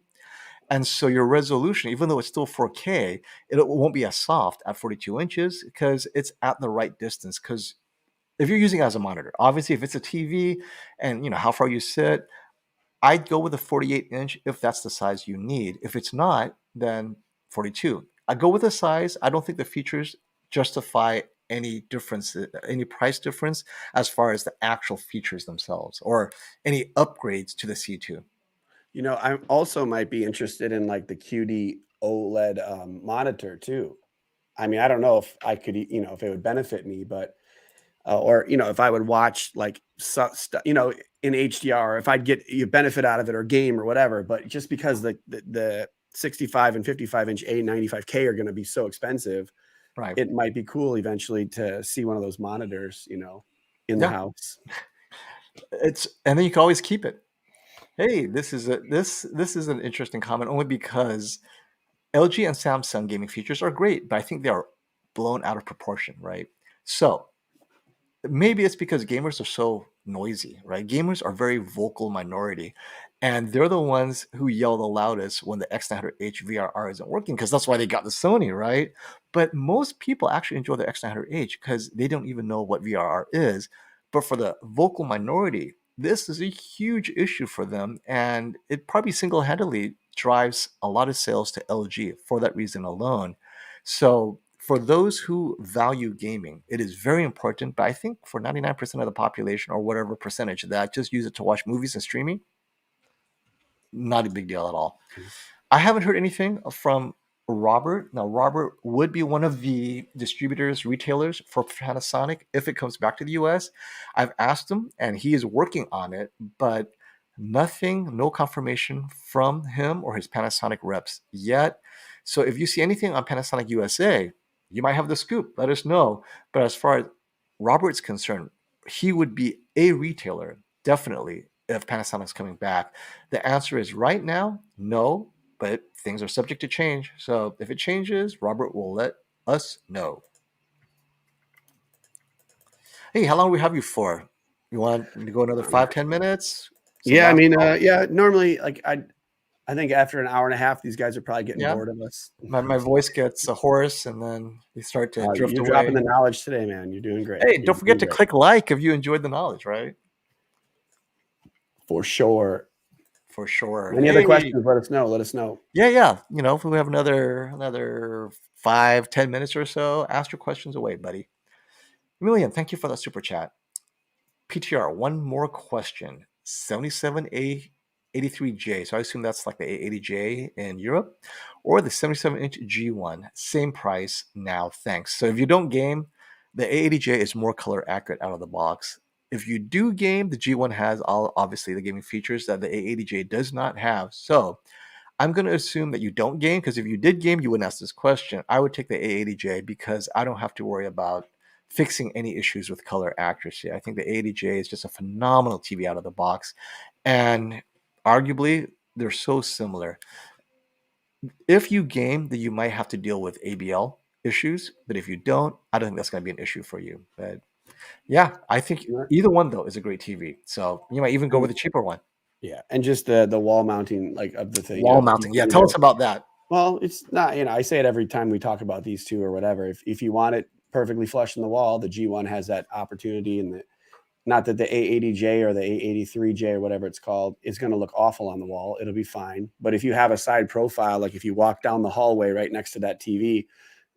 And so your resolution, even though it's still 4K, it won't be as soft at 42 inches because it's at the right distance. Because if you're using it as a monitor, obviously if it's a TV and how far you sit, I'd go with a 48-inch if that's the size you need. If it's not, then 42. I go with the size. I don't think the features justify any difference, any price difference as far as the actual features themselves or any upgrades to the C2. I also might be interested in like the QD-OLED monitor too. I mean, I don't know if I could, if it would benefit me, but or if I would watch like in HDR, if I'd get benefit out of it or game or whatever. But just because the 65 and 55-inch A95K are going to be so expensive, right? It might be cool eventually to see one of those monitors, in the house. And then you can always keep it. Hey, this is an interesting comment only because LG and Samsung gaming features are great, but I think they are blown out of proportion, right? So maybe it's because gamers are so noisy, right? Gamers are very vocal minority, and they're the ones who yell the loudest when the X900H VRR isn't working, because that's why they got the Sony, right? But most people actually enjoy the X900H because they don't even know what VRR is. But for the vocal minority, this is a huge issue for them, and it probably single-handedly drives a lot of sales to LG for that reason alone. So for those who value gaming, it is very important. But I think for 99% of the population, or whatever percentage that just use it to watch movies and streaming, not a big deal at all. I haven't heard anything from Robert. Now, Robert would be one of the distributors, retailers for Panasonic if it comes back to the US. I've asked him, and he is working on it, but nothing, no confirmation from him or his Panasonic reps yet. So if you see anything on Panasonic USA, you might have the scoop. Let us know. But as far as Robert's concerned, he would be a retailer, definitely, if Panasonic's coming back. The answer is right now, no, but things are subject to change. So if it changes, Robert will let us know. Hey, how long do we have you for? You want to go another 5-10 minutes? Yeah, I mean, normally, like I think after an hour and a half, these guys are probably getting bored of us. My voice gets hoarse, and then we start to drift you're away. Dropping the knowledge today, man. You're doing great. Hey, don't forget to click like if you enjoyed the knowledge, right? For sure. For sure. Any other Hey, questions? Let us know. Let us know. yeah. If we have another 5-10 minutes or so, ask your questions away, buddy. Million, thank you for that super chat. PTR, one more question. 77A83J. So I assume that's like the A80J in Europe, or the 77-inch G1. Same price now. Thanks. So if you don't game, the A80J is more color accurate out of the box. If you do game, the G1 has obviously the gaming features that the A80J does not have. So I'm going to assume that you don't game, because if you did game, you wouldn't ask this question. I would take the A80J because I don't have to worry about fixing any issues with color accuracy. I think the A80J is just a phenomenal TV out of the box. And arguably, they're so similar. If you game, then you might have to deal with ABL issues. But if you don't, I don't think that's going to be an issue for you. But yeah, I think either one, though, is a great TV. So you might even go with a cheaper one. Yeah, and just the wall mounting like of the thing. Wall mounting. Yeah, tell us about that. Well, it's not, I say it every time we talk about these two or whatever. If you want it perfectly flush in the wall, the G1 has that opportunity, and not that the A80J or the A83J or whatever it's called is going to look awful on the wall. It'll be fine. But if you have a side profile, like if you walk down the hallway right next to that TV,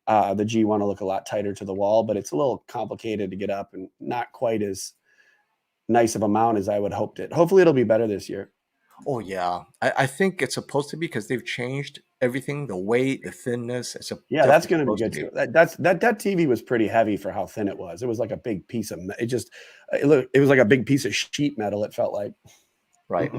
the G1 will look a lot tighter to the wall, but it's a little complicated to get up and not quite as nice of a mount as I would hoped it. Hopefully it'll be better this year. Oh yeah, I think it's supposed to be, because they've changed everything, the weight, the thinness. It's yeah, that's going to be good too. That TV was pretty heavy for how thin it was. It was like a big piece of it was like a big piece of sheet metal. It felt like. Right.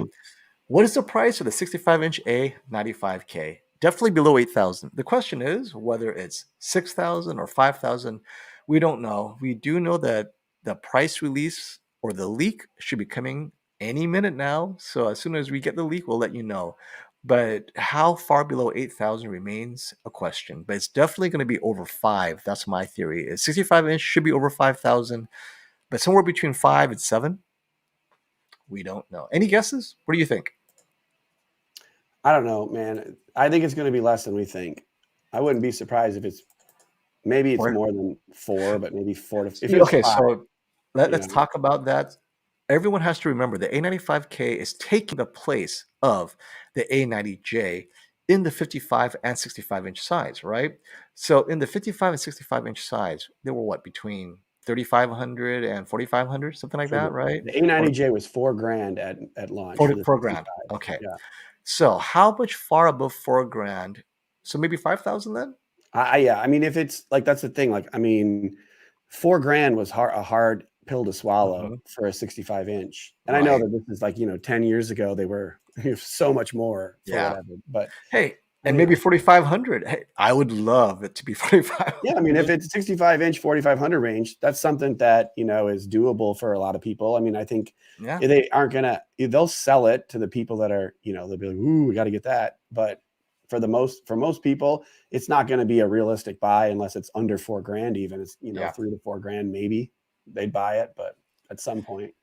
What is the price of the 65-inch A95K? Definitely below 8,000. The question is whether it's 6,000 or 5,000. We don't know. We do know that the price release or the leak should be coming any minute now. So as soon as we get the leak, we'll let you know. But how far below 8,000 remains a question. But it's definitely going to be over 5. That's my theory. 65-inch should be over 5,000, but somewhere between 5 and 7. We don't know. Any guesses? What do you think? I don't know, man. I think it's going to be less than we think. I wouldn't be surprised if it's more than 4, but maybe 4 to. If it's 5, so let's talk about that. Everyone has to remember the A95K is taking the place of the A90J in the 55 and 65-inch size, right? So in the 55 and 65-inch size, they were what, between 3,500 and 4,500, something like that, right? The A90J was $4,000 at launch. $4,000. Okay. Yeah. So how much far above $4,000? So maybe 5,000 then? Yeah. I mean, if it's like, that's the thing. Like, I mean, $4,000 was a hard pill to swallow for a 65-inch. And I know that this is like, 10 years ago, they were so much more for whatever. But hey, and maybe 4,500. Hey, I would love it to be 4,500. Yeah, I mean, if it's 65-inch, 4,500 range, that's something that, is doable for a lot of people. I mean, I think they aren't they'll sell it to the people that are, they'll be like, ooh, we got to get that. But for most people, it's not going to be a realistic buy unless it's under $4,000 even. It's, 3 to $4,000 maybe they'd buy it, but at some point.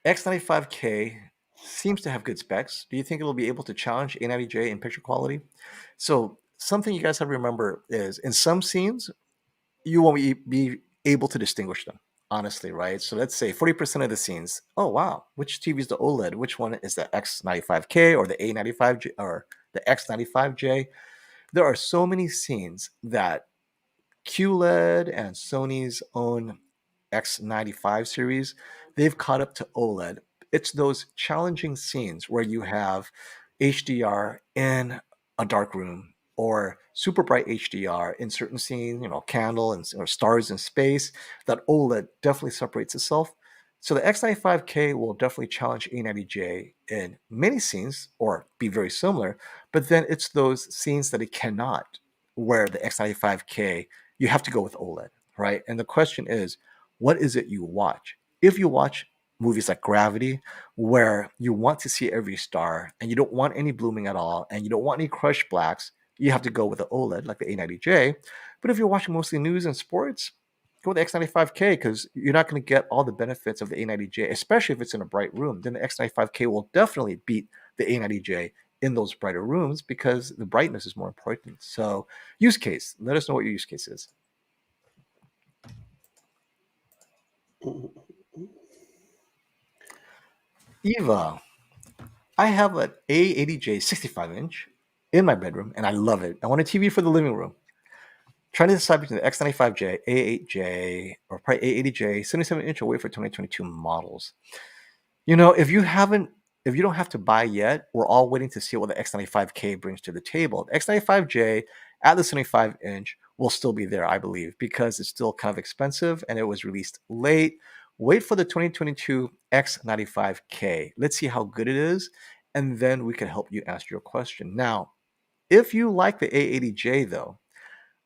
X95K seems to have good specs. Do you think it'll be able to challenge A90J in picture quality? So something you guys have to remember is in some scenes, you won't be able to distinguish them, honestly, right? So let's say 40% of the scenes, oh, wow, which TV is the OLED? Which one is the X95K or the A95J or the X95J? There are so many scenes that QLED and Sony's own X95 series, they've caught up to OLED. It's those challenging scenes where you have HDR in a dark room or super bright HDR in certain scenes, candle and or stars in space, that OLED definitely separates itself. So the X95K will definitely challenge A90J in many scenes or be very similar, but then it's those scenes that it cannot, where the X95K, you have to go with OLED, right? And the question is, what is it you watch? If you watch movies like Gravity, where you want to see every star and you don't want any blooming at all and you don't want any crushed blacks, you have to go with the OLED like the A90J. But if you're watching mostly news and sports, go with the X95K, because you're not going to get all the benefits of the A90J, especially if it's in a bright room. Then the X95K will definitely beat the A90J in those brighter rooms because the brightness is more important. So use case, let us know what your use case is. Eva, I have an A80J 65-inch in my bedroom, and I love it. I want a TV for the living room. Trying to decide between the X95J, A8J, or probably A80J, 77-inch, or wait for 2022 models. You know, if you don't have to buy yet, we're all waiting to see what the X95K brings to the table. The X95J at the 75-inch will still be there, I believe, because it's still kind of expensive and it was released late. Wait for the 2022 X95K. Let's see how good it is, and then we can help you answer your question. Now, if you like the A80J, though,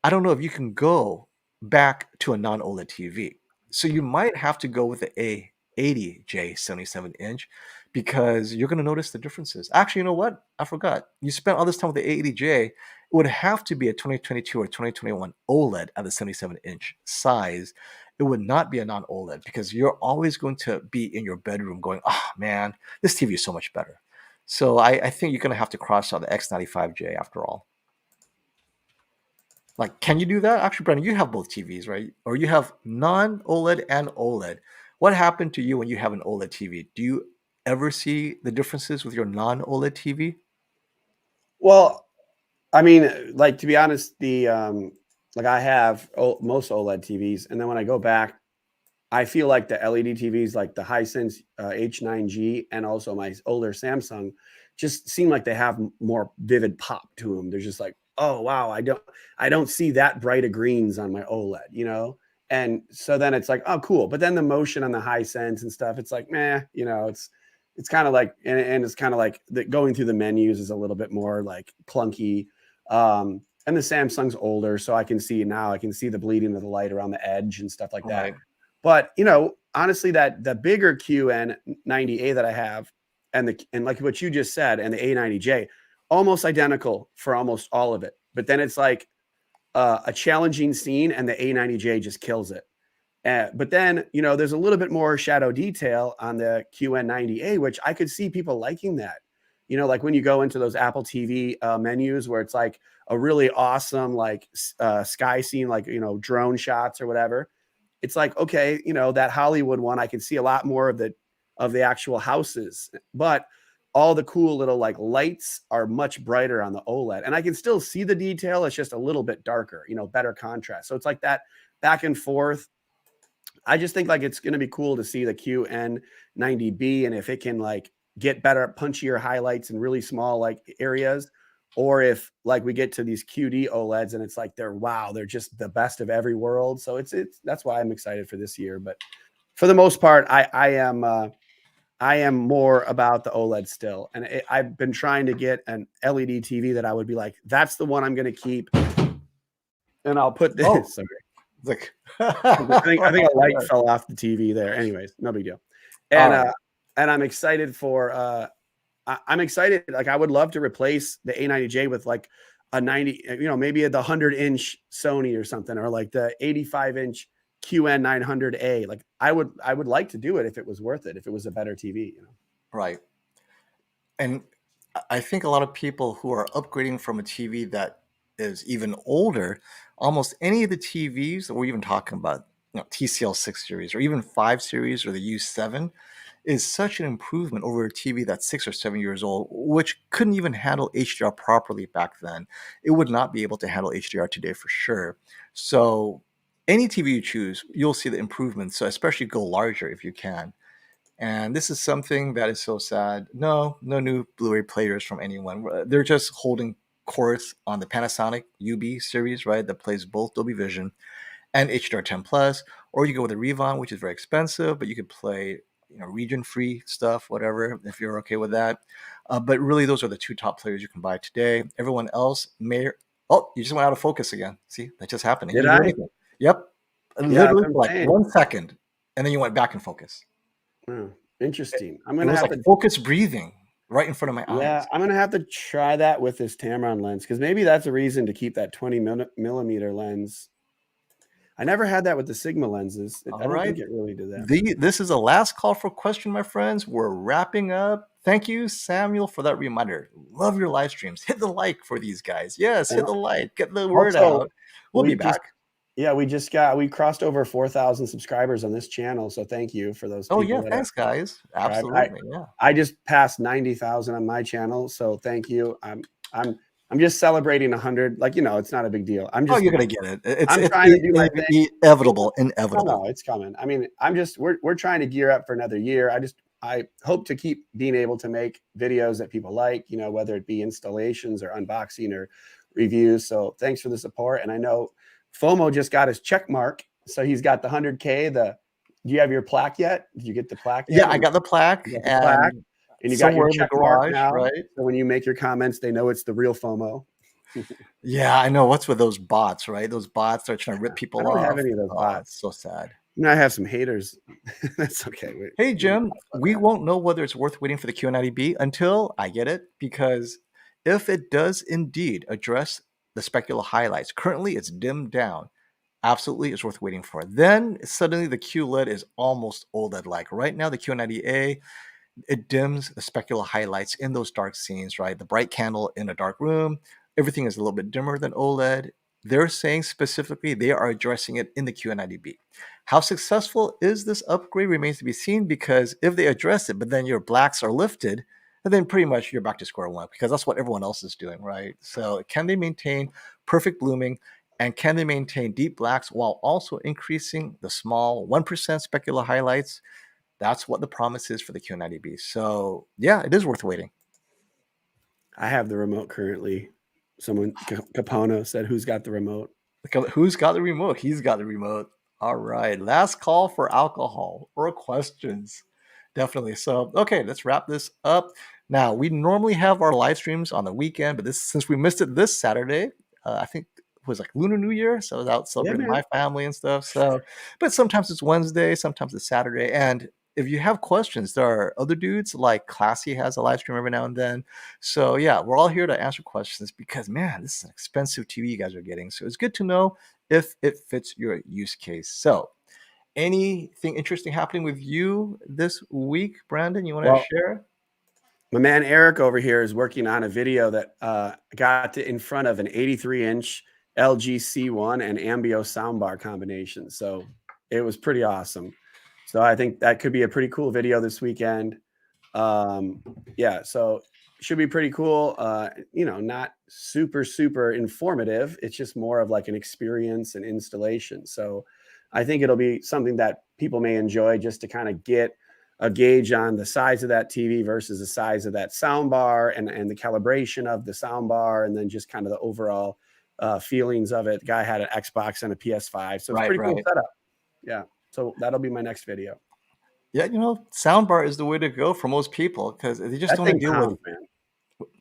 I don't know if you can go back to a non-OLED TV. So you might have to go with the A80J 77-inch because you're going to notice the differences. Actually, you know what? I forgot. You spent all this time with the A80J. It would have to be a 2022 or 2021 OLED at the 77-inch size. It would not be a non-OLED because you're always going to be in your bedroom going, oh man, this TV is so much better. So I think you're going to have to cross out the X95J after all. Like, can you do that? Actually, Brandon, you have both TVs, right? Or you have non-OLED and OLED. What happened to you when you have an OLED TV? Do you ever see the differences with your non-OLED TV? Well, I mean, like, to be honest, the like I have most OLED TVs, and then when I go back, I feel like the LED TVs, like the Hisense H9G, and also my older Samsung, just seem like they have more vivid pop to them. They're just like, oh wow, I don't see that bright of greens on my OLED, you know. And so then it's like, oh cool. But then the motion on the Hisense and stuff, it's like, meh, you know, it's kind of like, and it's kind of like going through the menus is a little bit more like clunky. And the Samsung's older, so I can see the bleeding of the light around the edge and stuff like that. Right. But you know, honestly, that the bigger QN90A that I have, and like what you just said, and the A90J, almost identical for almost all of it. But then it's like a challenging scene, and the A90J just kills it. But then, you know, there's a little bit more shadow detail on the QN90A, which I could see people liking that. You know, like when you go into those Apple TV menus where it's like a really awesome, like sky scene, like, you know, drone shots or whatever. It's like, okay, you know, that Hollywood one, I can see a lot more of the actual houses, but all the cool little like lights are much brighter on the OLED, and I can still see the detail. It's just a little bit darker, you know, better contrast. So it's like that back and forth. I just think like it's going to be cool to see the QN90B, and if it can like get better, punchier highlights in really small like areas, or if like we get to these QD-OLEDs and it's like they're just the best of every world. So it's that's why I'm excited for this year. But for the most part, I am more about the OLED still, and I've been trying to get an LED TV that I would be like, that's the one I'm going to keep, and I'll put this. Oh. Sorry. Like, I think a light fell off the TV there. Anyways, no big deal. And and I'm excited for I'm excited. Like I would love to replace the A90J with like a 90, you know, maybe the 100-inch Sony or something, or like the 85-inch QN900A. Like I would like to do it if it was worth it, if it was a better TV, you know. right. And I think a lot of people who are upgrading from a TV that is even older, almost any of the TVs that we're even talking about, you know, TCL 6 series or even 5 series or the U7, is such an improvement over a TV that's 6 or 7 years old, which couldn't even handle HDR properly back then. It would not be able to handle HDR today for sure. So any TV you choose, you'll see the improvements. So especially go larger if you can. And this is something that is so sad. No new Blu-ray players from anyone. They're just holding course on the Panasonic UB series, right? That plays both Dolby Vision and HDR10 Plus. Or you go with the Revon, which is very expensive, but you could play, you know, region-free stuff, whatever, if you're okay with that. But really, those are the two top players you can buy today. Everyone else may. Oh, you just went out of focus again. See, that just happened. Did I? Yep. Yeah, literally for like 1 second, and then you went back in focus. Oh, interesting. I'm gonna It was have like to focus breathing right in front of my Yeah, eyes. I'm gonna have to try that with this Tamron lens, because maybe that's a reason to keep that 20 millimeter lens. I never had that with the Sigma lenses. I All don't right. think it really did that. This is a last call for question, my friends. We're wrapping up. Thank you, Samuel, for that reminder. Love your live streams. Hit the like for these guys. Yes, hit And the like. Get the word also, out. We'll be just back. Yeah, we crossed over 4,000 subscribers on this channel. So thank you for those Oh people yeah, that have thanks guys. subscribed. Absolutely, yeah. I just passed 90,000 on my channel. So thank you. I'm just celebrating 100. Like, it's not a big deal. Oh, you're gonna get it. It's I'm it's trying to do my thing. inevitable, No, inevitable. it's coming. I mean, we're trying to gear up for another year. I hope to keep being able to make videos that people like, whether it be installations or unboxing or reviews. So thanks for the support. And I know FOMO just got his check mark. So he's got the 100K. Do you have your plaque yet? Did you get the plaque yet? Yeah, I got the plaque, You got the plaque, and and you got your somewhere in the check mark garage, now. right? So when you make your comments, they know it's the real FOMO. Yeah, I know. What's with those bots, right? Those bots are trying to rip I people don't have off. any of those Oh, bots. it's so sad. I have some haters. That's okay. Hey, Jim, we won't know whether it's worth waiting for the Q90B until I get it, because if it does indeed address the specular highlights, currently it's dimmed down. Absolutely, it's worth waiting for. Then suddenly the QLED is almost OLED-like. Right now, the Q90A, it dims the specular highlights in those dark scenes, right? The bright candle in a dark room, everything is a little bit dimmer than OLED. They're saying specifically they are addressing it in the Q90B. How successful is this upgrade remains to be seen, because if they address it, but then your blacks are lifted, and then pretty much you're back to square one, because that's what everyone else is doing, right? So can they maintain perfect blooming, and can they maintain deep blacks while also increasing the small 1% specular highlights? That's what the promise is for the Q90B. So yeah, it is worth waiting. I have the remote currently. Someone, Capono, said, "Who's got the remote?" Who's got the remote? He's got the remote. All right. Last call for alcohol or questions. Definitely. So, okay, let's wrap this up. Now, we normally have our live streams on the weekend, but since we missed it this Saturday, I think it was like Lunar New Year. So I was out celebrating my family and stuff. So, but sometimes it's Wednesday, sometimes it's Saturday. And if you have questions, there are other dudes like Classy has a live stream every now and then. So yeah, we're all here to answer questions, because man, this is an expensive TV you guys are getting. So it's good to know if it fits your use case. So anything interesting happening with you this week, Brandon, you want to share? My man Eric over here is working on a video that got in front of an 83-inch LG C1 and Ambio soundbar combination. So it was pretty awesome. So I think that could be a pretty cool video this weekend. Yeah, so should be pretty cool. Not super informative. It's just more of like an experience and installation. So I think it'll be something that people may enjoy, just to kind of get a gauge on the size of that TV versus the size of that sound bar, and the calibration of the sound bar, and then just kind of the overall feelings of it. The guy had an Xbox and a PS5, so it's pretty cool setup. Yeah, so that'll be my next video. Yeah, soundbar is the way to go for most people, because they just don't deal with. Man.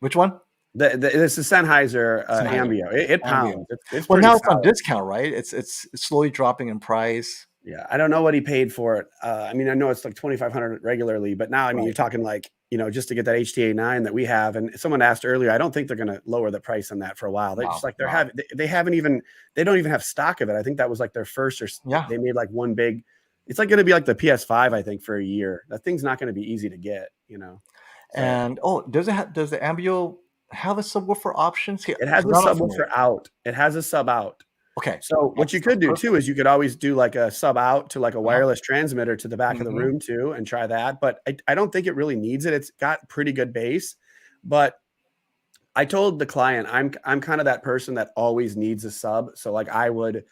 Which one? It's the Sennheiser Ambio. It pounds. It's well, now it's on discount, right? It's slowly dropping in price. Yeah, I don't know what he paid for it. I mean, I know it's like $2,500 regularly, but now, I mean, you're talking like, just to get that HTA9 that we have. And someone asked earlier, I don't think they're going to lower the price on that for a while. They're just like, they don't even have stock of it. I think that was like their first, they made like one big. It's like going to be like the PS5, I think, for a year. That thing's not going to be easy to get, So. And does the Ambio have a subwoofer option? See, it has a subwoofer out. It has a sub out. Okay. So what you could do too is you could always do like a sub out to like a wireless transmitter to the back of the room too, and try that. But I don't think it really needs it. It's got pretty good bass. But I told the client I'm kind of that person that always needs a sub. So like I would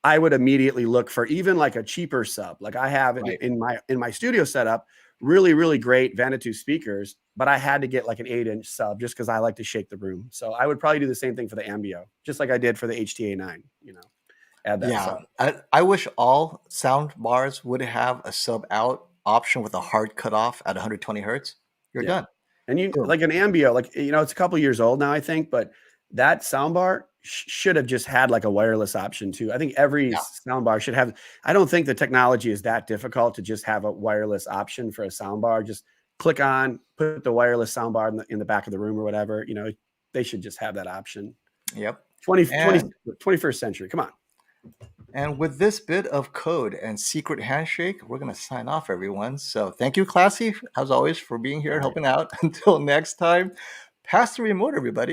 immediately look for even like a cheaper sub. Like I have in my studio setup, really great Vanatu speakers, but I had to get like an 8-inch sub just because I like to shake the room. So I would probably do the same thing for the Ambio, just like I did for the HTA9, add that sub. I wish all sound bars would have a sub out option with a hard cutoff at 120 hertz. You're done. And like an Ambio, like, it's a couple years old now, I think, but that soundbar should have just had like a wireless option too. I think every soundbar should have. I don't think the technology is that difficult to just have a wireless option for a soundbar. Just click on, put the wireless soundbar in the back of the room or whatever. They should just have that option. Yep. 21st century. Come on. And with this bit of code and secret handshake, we're going to sign off, everyone. So thank you, Classy, as always, for being here and helping out. Until next time, pass the remote, everybody.